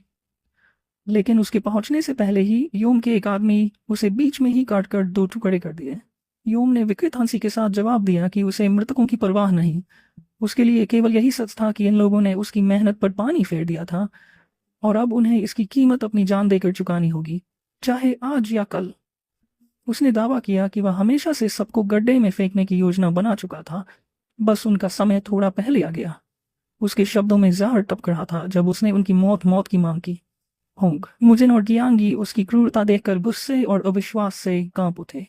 लेकिन उसके पहुंचने से पहले ही योम के एक आदमी उसे बीच में ही काटकर 2 टुकड़े कर दिए। योम ने विकृत हंसी के साथ जवाब दिया कि उसे मृतकों की परवाह नहीं, उसके लिए केवल यही सच था कि इन लोगों ने उसकी मेहनत पर पानी फेर दिया था और अब उन्हें इसकी कीमत अपनी जान देकर चुकानी होगी, चाहे आज या कल। उसने दावा किया कि वह हमेशा से सबको गड्ढे में फेंकने की योजना बना चुका था, बस उनका समय थोड़ा पहले आ गया। उसके शब्दों में जहर टपक रहा था जब उसने उनकी मौत की मांग की। होंग, मुजिन और ज्ञांगी उसकी क्रूरता देखकर गुस्से और अविश्वास से कांप उठे।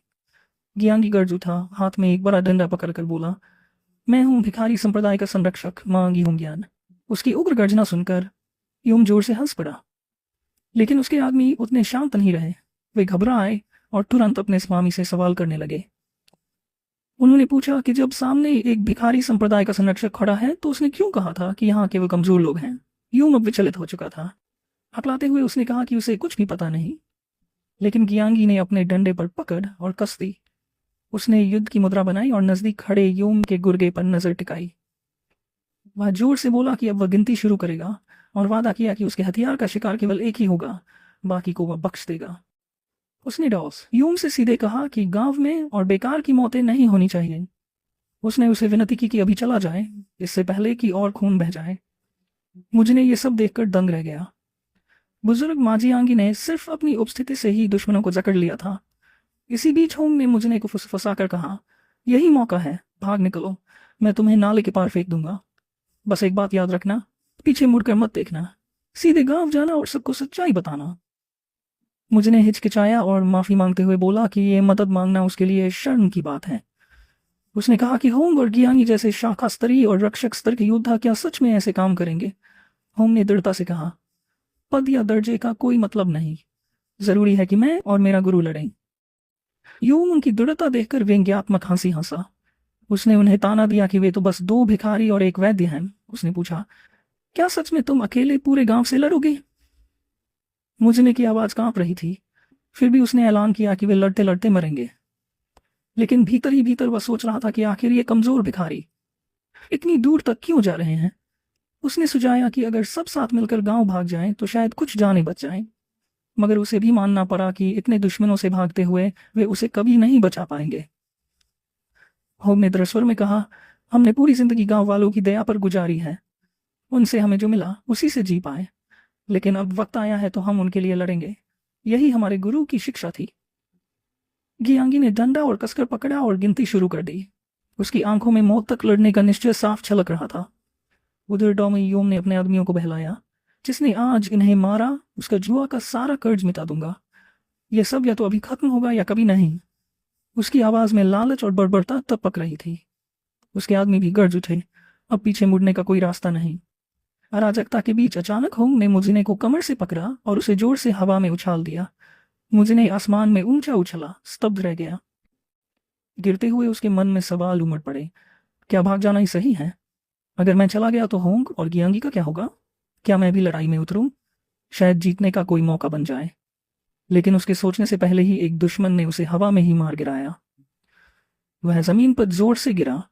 ज्ञांगी गर्ज उठा, हाथ में एक बड़ा डंडा पकड़कर बोला, मैं हूं भिखारी संप्रदाय का संरक्षक, मांगी हूं ज्ञान। उसकी उग्र गर्जना सुनकर योम जोर से हंस पड़ा, लेकिन उसके आदमी उतने शांत नहीं रहे। वे घबराए और तुरंत अपने स्वामी से सवाल करने लगे। उन्होंने पूछा कि जब सामने एक भिखारी संप्रदाय का संरक्षक खड़ा है तो उसने क्यों कहा था कि यहाँ केवल कमजोर लोग हैं। योम अब विचलित हो चुका था। हकलाते हुए उसने कहा कि उसे कुछ भी पता नहीं, लेकिन ज्ञांगी ने अपने डंडे पर पकड़ और कस दी। उसने युद्ध की मुद्रा बनाई और नजदीक खड़े योम के गुर्गे पर नजर टिकाई। वह जोर से बोला कि अब वह गिनती शुरू करेगा और वादा किया कि उसके हथियार का शिकार केवल एक ही होगा, बाकी को वह बख्श देगा। उसने योम से सीधे कहा कि गांव में और बेकार की मौतें नहीं होनी चाहिए। उसने उसे विनती की कि अभी चला जाए, इससे पहले कि और खून बह जाए। मुझे ये सब देखकर दंग रह गया। बुजुर्ग माजियांगी ने सिर्फ अपनी उपस्थिति से ही दुश्मनों को जकड़ लिया था। इसी बीच होंग ने मुझे को फुसफुसाकर कहा, यही मौका है, भाग निकलो, मैं तुम्हें नाले के पार फेंक दूंगा। बस एक बात याद रखना, पीछे मुड़कर मत देखना, सीधे गांव जाना और सबको सच्चाई बताना। मुझे हिचकिचाया और माफी मांगते हुए बोला कि ये मदद मांगना उसके लिए शर्म की बात है। उसने कहा कि होंग और ज्ञानी जैसे शाखा स्तरीय और रक्षक स्तर के योद्धा क्या सच में ऐसे काम करेंगे। होंग ने दृढ़ता से कहा, पद या दर्जे का कोई मतलब नहीं, जरूरी है कि मैं और मेरा गुरु लड़ें। योम उनकी दृढ़ता देखकर व्यंग्यात्मक हंसी हंसा। उसने उन्हें ताना दिया कि वे तो बस 2 भिखारी और एक वैद्य हैं। उसने पूछा, क्या सच में तुम अकेले पूरे गांव से लड़ोगे? मुझने की आवाज कांप रही थी, फिर भी उसने ऐलान किया कि वे लड़ते लड़ते मरेंगे। लेकिन भीतर ही भीतर वह सोच रहा था कि आखिर ये कमजोर भिखारी इतनी दूर तक क्यों जा रहे हैं। उसने सुझाया कि अगर सब साथ मिलकर गांव भाग जाएं तो शायद कुछ जानें बच जाएं, मगर उसे भी मानना पड़ा कि इतने दुश्मनों से भागते हुए वे उसे कभी नहीं बचा पाएंगे। होम ने दृश्वर में कहा, हमने पूरी जिंदगी गांव वालों की दया पर गुजारी है, उनसे हमें जो मिला उसी से जी पाए, लेकिन अब वक्त आया है तो हम उनके लिए लड़ेंगे, यही हमारे गुरु की शिक्षा थी। ज्ञांगी ने डंडा और कसकर पकड़ा और गिनती शुरू कर दी। उसकी आंखों में मौत तक लड़ने का निश्चय साफ छलक रहा था। उधर डोमियोम ने अपने आदमियों को बहलाया, जिसने आज इन्हें मारा उसका जुआ का सारा कर्ज मिटा दूंगा, यह सब या तो अभी खत्म होगा या कभी नहीं। उसकी आवाज में लालच और बर्बरता टपक रही थी। उसके आदमी भी गर्ज उठे, अब पीछे मुड़ने का कोई रास्ता नहीं। अराजकता के बीच अचानक होंग ने मुजिने को कमर से पकड़ा और उसे जोर से हवा में उछाल दिया। मुजिने आसमान में ऊंचा उछला, स्तब्ध रह गया। गिरते हुए उसके मन में सवाल उमड़ पड़े, क्या भाग जाना ही सही है? अगर मैं चला गया तो होंग और ज्ञांगी का क्या होगा? क्या मैं भी लड़ाई में उतरूं? शायद जीतने का कोई मौका बन जाए। लेकिन उसके सोचने से पहले ही एक दुश्मन ने उसे हवा में ही मार गिराया। वह जमीन पर जोर से गिरा,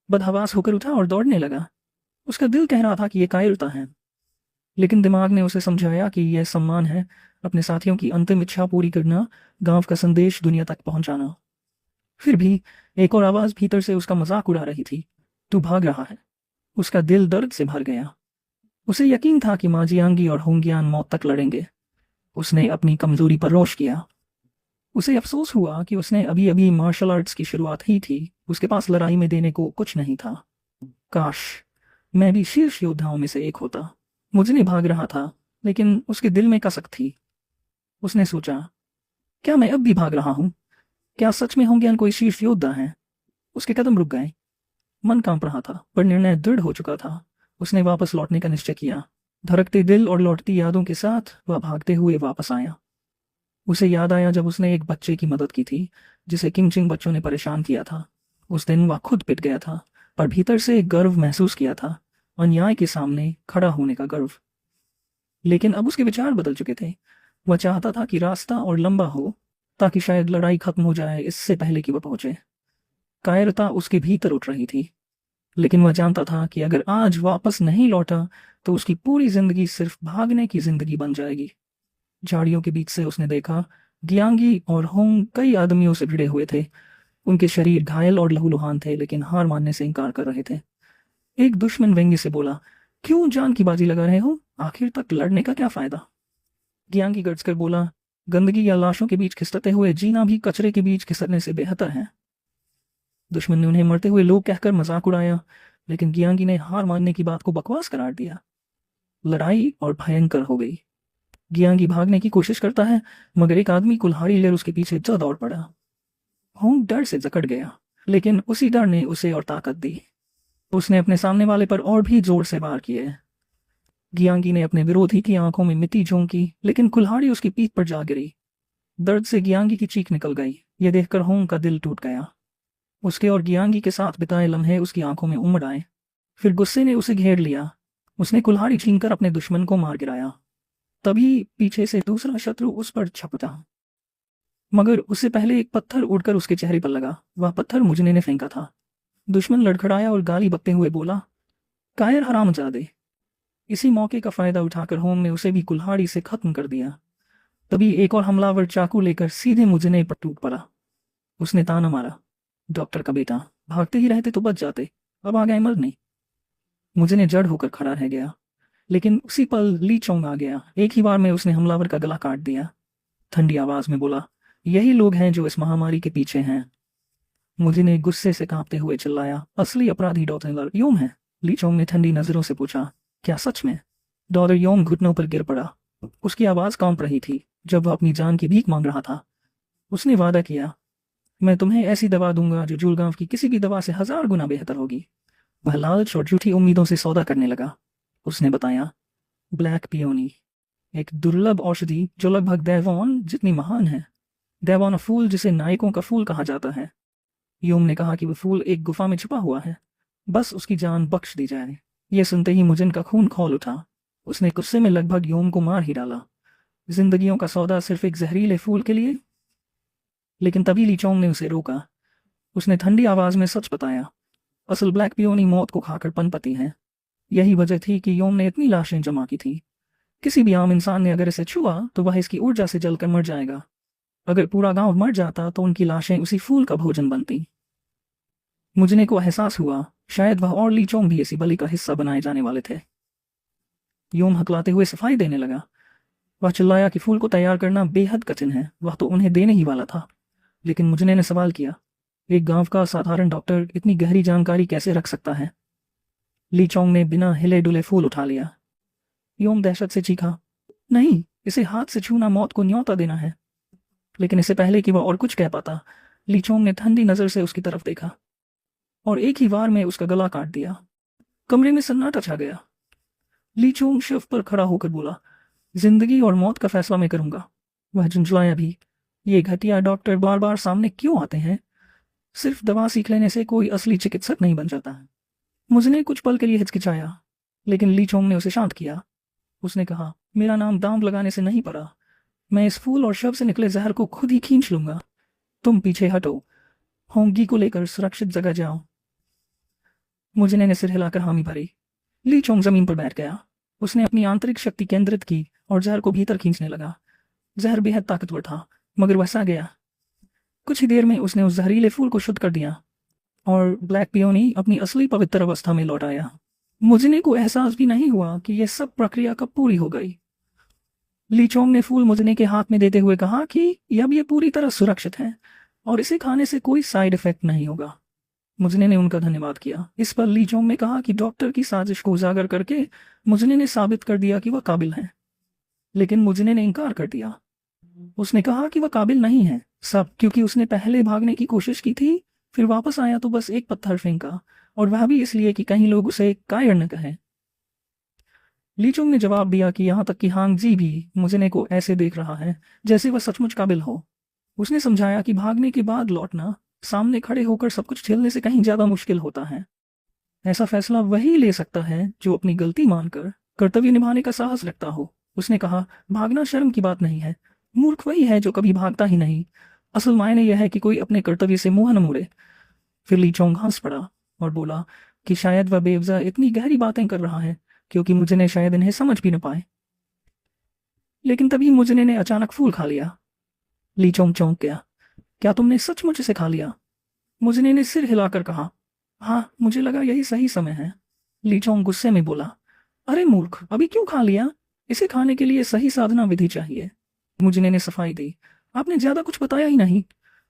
बदहवास होकर उठा और दौड़ने लगा। उसका दिल कह रहा था कि यह कायरता है, लेकिन दिमाग ने उसे समझाया कि यह सम्मान है, अपने साथियों की अंतिम इच्छा पूरी करना, गांव का संदेश दुनिया तक पहुंचाना। फिर भी एक और आवाज भीतर से उसका मजाक उड़ा रही थी, तू भाग रहा है। उसका दिल दर्द से भर गया। उसे यकीन था कि माजियांगी और होंगियान मौत तक लड़ेंगे। उसने अपनी कमजोरी पर रोश किया। उसे अफसोस हुआ कि उसने अभी अभी मार्शल आर्ट्स की शुरुआत ही थी, उसके पास लड़ाई में देने को कुछ नहीं था। काश मैं भी शीर्ष योद्धाओं में से एक होता। मुझे भाग रहा था, लेकिन उसके दिल में कसक थी। उसने सोचा, क्या मैं अब भी भाग रहा हूँ? क्या सच में होंग्यान कोई शीर्ष योद्धा है? उसके कदम रुक गए। मन कांप रहा था, पर निर्णय दृढ़ हो चुका था। उसने वापस लौटने का निश्चय किया। धड़कते दिल और लौटती यादों के साथ वह भागते हुए वापस आया। उसे याद आया जब उसने एक बच्चे की मदद की थी, जिसे किंगचिंग बच्चों ने परेशान किया था। उस दिन वह खुद पिट गया था, पर भीतर से एक गर्व महसूस किया था, अन्याय के सामने खड़ा होने का गर्व। लेकिन अब उसके विचार बदल चुके थे। वह चाहता था कि रास्ता और लंबा हो, ताकि शायद लड़ाई खत्म हो जाए इससे पहले कि वह पहुंचे। कायरता उसके भीतर उठ रही थी, लेकिन वह जानता था कि अगर आज वापस नहीं लौटा तो उसकी पूरी जिंदगी सिर्फ भागने की जिंदगी बन जाएगी। झाड़ियों के बीच से उसने देखा, गियांगी और होंग कई आदमियों से भिड़े हुए थे। उनके शरीर घायल और लहूलुहान थे, लेकिन हार मानने से इनकार कर रहे थे। एक दुश्मन व्यंग्य से बोला, क्यों जान की बाजी लगा रहे हो? आखिर तक लड़ने का क्या फायदा? गियांगी गरजकर बोला, गंदगी या लाशों के बीच खिसकते हुए जीना भी कचरे के बीच खिसकने से बेहतर है। दुश्मन ने उन्हें मरते हुए लोग कहकर मजाक उड़ाया, लेकिन गियांगी ने हार मानने की बात को बकवास करार दिया। लड़ाई और भयंकर हो गई। गियांगी भागने की कोशिश करता है, मगर एक आदमी कुल्हाड़ी लेकर उसके पीछे जा दौड़ पड़ा। होंग डर से जकड़ गया, लेकिन उसी डर ने उसे और ताकत दी। उसने अपने सामने वाले पर और भी जोर से वार किए। गियांगी ने अपने विरोधी की आंखों में मिट्टी झोंकी, लेकिन कुल्हाड़ी उसकी पीठ पर जा गिरी। दर्द से गियांगी की चीख निकल गई। यह देखकर होंग का दिल टूट गया। उसके और गियांगी के साथ बिताए लम्हे उसकी आंखों में उमड़ आए। फिर गुस्से ने उसे घेर लिया। उसने कुल्हाड़ी छीनकर अपने दुश्मन को मार गिराया। तभी पीछे से दूसरा शत्रु उस पर झपटा, मगर उससे पहले एक पत्थर उड़कर उसके चेहरे पर लगा। वह पत्थर मुजने ने फेंका था। दुश्मन लड़खड़ाया और गाली बकते हुए बोला, कायर हरामजादे। इसी मौके का फायदा उठाकर होम ने उसे भी कुल्हाड़ी से खत्म कर दिया। तभी एक और हमलावर चाकू लेकर सीधे मुजने पर टूट पड़ा। उसने ताना मारा, डॉक्टर का बेटा, भागते ही रहते तो बच जाते, अब आ गए मरने। मुजने जड़ होकर खड़ा रह गया, लेकिन उसी पल ली चोंग आ गया। एक ही बार में उसने हमलावर का गला काट दिया। ठंडी आवाज में बोला, यही लोग हैं जो इस महामारी के पीछे हैं। मुजने गुस्से से कांपते हुए चिल्लाया, असली अपराधी डॉक्टर योम है। ली चोंग ने ठंडी नजरों से पूछा, क्या सच में? डॉक्टर योम घुटनों पर गिर पड़ा। उसकी आवाज कांप रही थी जब वह अपनी जान की भीख मांग रहा था। उसने वादा किया, मैं तुम्हें ऐसी दवा दूंगा जो जूलगांव की किसी भी दवा से 1000 गुना बेहतर होगी। वह लालच और झूठी उम्मीदों से सौदा करने लगा। उसने बताया, ब्लैक पियोनी, एक दुर्लभ औषधि जो लगभग देवॉन जितनी महान है। देवॉन फूल जिसे नायकों का फूल कहा जाता है। योम ने कहा कि वह फूल एक गुफा में छुपा हुआ है, बस उसकी जान बख्श दी जाए। यह सुनते ही मुजिन का खून खौल उठा। उसने गुस्से में लगभग योम को मार ही डाला। जिंदगियों का सौदा सिर्फ एक जहरीले फूल के लिए? लेकिन तभी ली चोंग ने उसे रोका। उसने ठंडी आवाज में सच बताया, असल ब्लैक पियोनी मौत को खाकर पनपती है। यही वजह थी कि योम ने इतनी लाशें जमा की थी। किसी भी आम इंसान ने अगर इसे छुआ तो वह इसकी ऊर्जा से जलकर मर जाएगा। अगर पूरा गांव मर जाता तो उनकी लाशें उसी फूल का भोजन बनती। मुझने को एहसास हुआ, शायद वह और ली चोंग भी इसी बलि का हिस्सा बनाए जाने वाले थे। योम हकलाते हुए सफाई देने लगा। वह चिल्लाया कि फूल को तैयार करना बेहद कठिन है, वह तो उन्हें देने ही वाला था। लेकिन मुझने ने सवाल किया, एक गांव का साधारण डॉक्टर इतनी गहरी जानकारी कैसे रख सकता है? ली चोंग ने बिना हिले डुले फूल उठा लिया। योम दहशत से चीखा, नहीं, इसे हाथ से छूना मौत को न्योता देना है। लेकिन इससे पहले कि वह और कुछ कह पाता, ली चोंग ने ठंडी नजर से उसकी तरफ देखा और एक ही वार में उसका गला काट दिया। कमरे में सन्नाटा छा गया। ली चोंग शव पर खड़ा होकर बोला, जिंदगी और मौत का फैसला मैं करूंगा। वह झुंझलाया भी, ये घटिया डॉक्टर बार बार सामने क्यों आते हैं? सिर्फ दवा सीख लेने से कोई असली चिकित्सक नहीं बन जाता है। मुझने कुछ पल के लिए हिचकिचाया, लेकिन ली चोंग ने उसे शांत किया। उसने कहा, मेरा नाम दांव लगाने से नहीं पड़ा। मैं इस फूल और शव से निकले जहर को खुद ही खींच लूंगा। तुम पीछे हटो, होंगी को लेकर सुरक्षित जगह जाओ। मुझने ने सिर हिलाकर हामी भरी। ली चोंग जमीन पर बैठ गया। उसने अपनी आंतरिक शक्ति केंद्रित की और जहर को भीतर खींचने लगा। जहर बेहद ताकतवर था, मगर वसा गया। कुछ ही देर में उसने उस जहरीले फूल को शुद्ध कर दिया और ब्लैक पियोनी अपनी असली पवित्र अवस्था में लौट आया। मुझने को एहसास भी नहीं हुआ कि यह सब प्रक्रिया कब पूरी हो गई। ली चोंग ने फूल मुझने के हाथ में देते हुए कहा कि अब यह पूरी तरह सुरक्षित है और इसे खाने से कोई साइड इफेक्ट नहीं होगा। मुझने ने उनका धन्यवाद किया। इस पर ली चोंग ने कहा कि डॉक्टर की साजिश को उजागर करके मुझने ने साबित कर दिया कि वह काबिल है। लेकिन मुजने ने इनकार कर दिया। उसने कहा कि वह काबिल नहीं है, सब क्योंकि उसने पहले भागने की कोशिश की थी, फिर वापस आया तो बस एक पत्थर फेंका, और वह भी इसलिए कि कहीं लोग उसे कायर न कहें। लीचोंग ने जवाब दिया कि यहाँ तक कि हांग जी भी मुजने को ऐसे देख रहा है जैसे वह सचमुच काबिल हो। उसने समझाया कि भागने के बाद लौटना सामने खड़े होकर सब कुछ झेलने से कहीं ज्यादा मुश्किल होता है। ऐसा फैसला वही ले सकता है जो अपनी गलती मानकर कर्तव्य निभाने का साहस रखता हो। उसने कहा, भागना शर्म की बात नहीं है, मूर्ख वही है जो कभी भागता ही नहीं। असल मायने यह है कि कोई अपने कर्तव्य से मुंह न मोड़े। फिर ली चोंग हंस पड़ा और बोला कि शायद वह बेवजह इतनी गहरी बातें कर रहा है क्योंकि मुझने शायद इन्हें समझ भी न पाए। लेकिन तभी मुझने ने अचानक फूल खा लिया। ली चोंग चौंक गया। क्या तुमने सचमुच इसे खा लिया? मुझने ने सिर हिलाकर कहा, हाँ, मुझे लगा यही सही समय है। ली चोंग गुस्से में बोला, अरे मूर्ख, अभी क्यों खा लिया? इसे खाने के लिए सही साधना विधि चाहिए। मुझने ने सफाई दी, आपने ज्यादा कुछ बताया ही नहीं,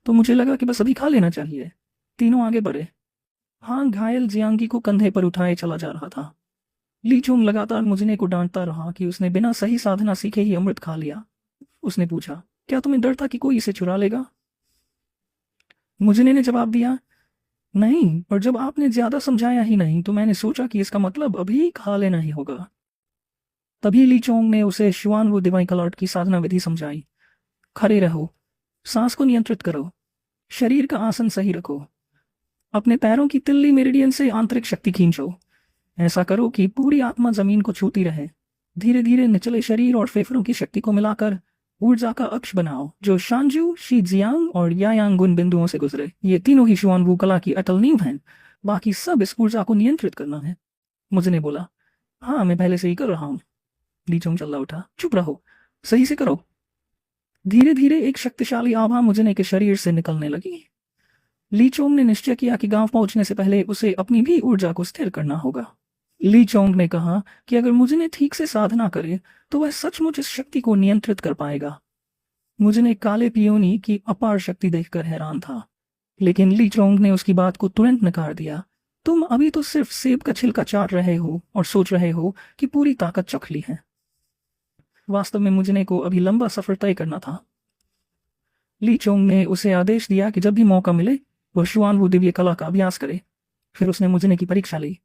तो मुझे लगा कि बस अभी खा लेना चाहिए। तीनों आगे बढ़े। हाँ, घायल जियांगी को कंधे पर उठाए चला जा रहा था। ली चोंग लगातार मुझने को डांटता रहा कि उसने बिना सही साधना सीखे ही अमृत खा लिया। उसने पूछा, क्या तुम्हें डर था कि कोई इसे चुरा लेगा? मुझने ने जवाब दिया, नहीं, और जब आपने ज्यादा समझाया ही नहीं तो मैंने सोचा कि इसका मतलब अभी खा लेना ही होगा। तभी ली चोंग ने उसे शुआन वो दिवाई कलर्ट की साधना विधि समझाई। खड़े रहो, सांस को नियंत्रित करो, शरीर का आसन सही रखो, अपने पैरों की तिल्ली मेरिडियन से आंतरिक शक्ति खींचो। ऐसा करो कि पूरी आत्मा जमीन को छूती रहे। धीरे धीरे निचले शरीर और फेफड़ों की शक्ति को मिलाकर ऊर्जा का अक्ष बनाओ जो शांजू, शी जियांग और यायांग गुण बिंदुओं से गुजरे। ये तीनों ही शुआन वू कला की अटल नींव हैं। बाकी सब इस ऊर्जा को नियंत्रित करना है। मुझने बोला, हाँ, मैं पहले से ही कर रहा हूँ। ली चोंग चल्ला उठा, चुप रहो, सही से करो। धीरे धीरे एक शक्तिशाली आभा मुझने के शरीर से निकलने लगी। ली चोंग ने निश्चय किया कि गांव पहुंचने से पहले उसे अपनी भी ऊर्जा को स्थिर करना होगा। ली चोंग ने कहा कि अगर मुझने ठीक से साधना करे तो वह सचमुच इस शक्ति को नियंत्रित कर पाएगा। मुझने काले पियोनी की अपार शक्ति देखकर हैरान था, लेकिन ली चोंग ने उसकी बात को तुरंत नकार दिया। तुम अभी तो सिर्फ सेब का छिलका चाट रहे हो और सोच रहे हो कि पूरी ताकत चख ली है। वास्तव में मुझने को अभी लंबा सफर तय करना था। ली चोंग ने उसे आदेश दिया कि जब भी मौका मिले वह शुआन वो दिव्य कला का अभ्यास करे। फिर उसने मुझने की परीक्षा ली।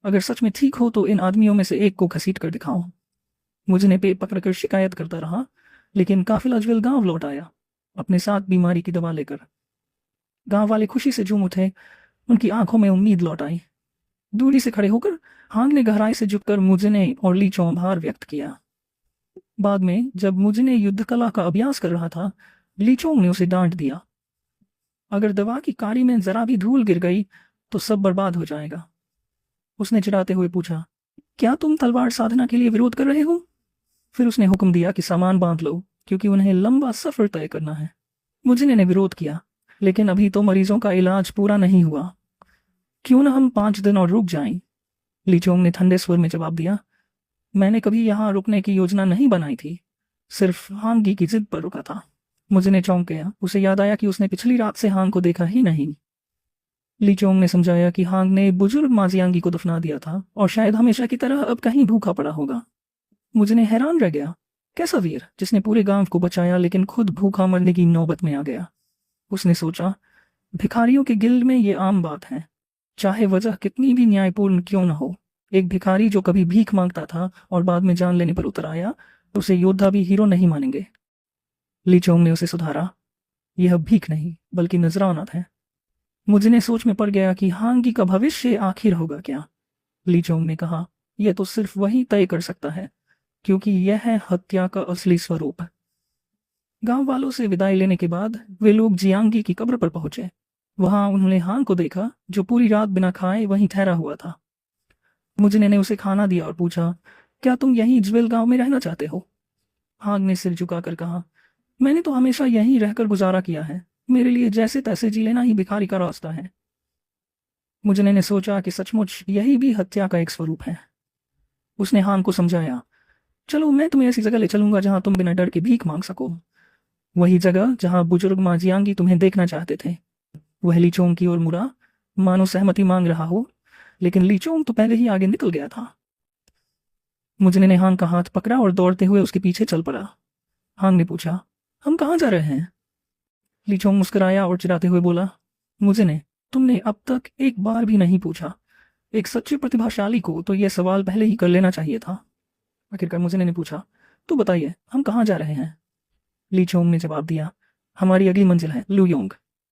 अगर सच में ठीक हो तो इन आदमियों में से एक को घसीट कर दिखाओ। मुझने पेट पकड़कर शिकायत करता रहा, लेकिन काफिला ज्वेल गांव लौट आया, अपने साथ बीमारी की दवा लेकर। गांव वाले खुशी से झूम उठे, उनकी आंखों में उम्मीद लौट आई। दूरी से खड़े होकर हांग ने गहराई से झुककर मुझने और ली चोंग आभार व्यक्त किया। बाद में जब मुझने युद्ध कला का अभ्यास कर रहा था, ली चोंग ने उसे डांट दिया, अगर दवा की काड़ी में जरा भी धूल गिर गई तो सब बर्बाद हो जाएगा। उसने चिढ़ाते हुए पूछा, क्या तुम तलवार साधना के लिए विरोध कर रहे हो? फिर उसने हुक्म दिया कि सामान बांध लो क्योंकि उन्हें लंबा सफर तय करना है। मुझने ने विरोध किया, लेकिन अभी तो मरीजों का इलाज पूरा नहीं हुआ, क्यों ना हम 5 दिन और रुक जाएं? ली चोंग ने ठंडे स्वर में जवाब दिया, मैंने कभी यहाँ रुकने की योजना नहीं बनाई थी, सिर्फ हांगी की जिद पर रुका था। मुझने चौंक गया। उसे याद आया कि उसने पिछली रात से हांग को देखा ही नहीं। ली चोंग ने समझाया कि हांग ने बुजुर्ग माजियांगी को दफना दिया था और शायद हमेशा की तरह अब कहीं भूखा पड़ा होगा। मुझने हैरान रह गया, कैसा वीर जिसने पूरे गांव को बचाया लेकिन खुद भूखा मरने की नौबत में आ गया। उसने सोचा, भिखारियों के गिल्ड में ये आम बात है, चाहे वजह कितनी भी न्यायपूर्ण क्यों न हो। एक भिखारी जो कभी भीख मांगता था और बाद में जान लेने पर उतर आया, तो उसे योद्धा भी हीरो नहीं मानेंगे। ली चोंग ने उसे सुधारा, यह भीख नहीं बल्कि नजराना है। मुझने सोच में पड़ गया कि हांगी का भविष्य आखिर होगा क्या। ली चोंग ने कहा, यह तो सिर्फ वही तय कर सकता है, क्योंकि यह है हत्या का असली स्वरूप। गांव वालों से विदाई लेने के बाद वे लोग जियांगी की कब्र पर पहुंचे। वहां उन्होंने हांग को देखा जो पूरी रात बिना खाए वहीं ठहरा हुआ था। मुझने ने उसे खाना दिया और पूछा, क्या तुम यहीं ज्वेल गांव में रहना चाहते हो? हांग ने सिर झुकाकर कहा, मैंने तो हमेशा यहीं रहकर गुजारा किया है, मेरे लिए जैसे तैसे जी लेना ही भिखारी का रास्ता है। मुझने ने सोचा कि सचमुच यही भी हत्या का एक स्वरूप है। उसने हांग को समझाया, चलो मैं तुम्हें ऐसी जगह ले चलूंगा जहां तुम बिना डर के भीख मांग सको, वही जगह जहां बुजुर्ग मां जियांगी तुम्हें देखना चाहते थे। वह ली चोंग की ओर मुड़ा, मानो सहमति मांग रहा हो, लेकिन ली चोंग तो पहले ही आगे निकल गया था। मुझने ने हांग का हाथ पकड़ा और दौड़ते हुए उसके पीछे चल पड़ा। हांग ने पूछा, हम कहाँ जा रहे हैं? ली चोंग मुस्कुराया और चिढ़ाते हुए बोला, मुझने, तुमने अब तक एक बार भी नहीं पूछा। एक सच्चे प्रतिभाशाली को तो यह सवाल पहले ही कर लेना चाहिए था। आखिरकार मुझने ने पूछा, तो बताइए हम कहाँ जा रहे हैं? ली चोंग ने जवाब दिया, हमारी अगली मंजिल है लुयोंग।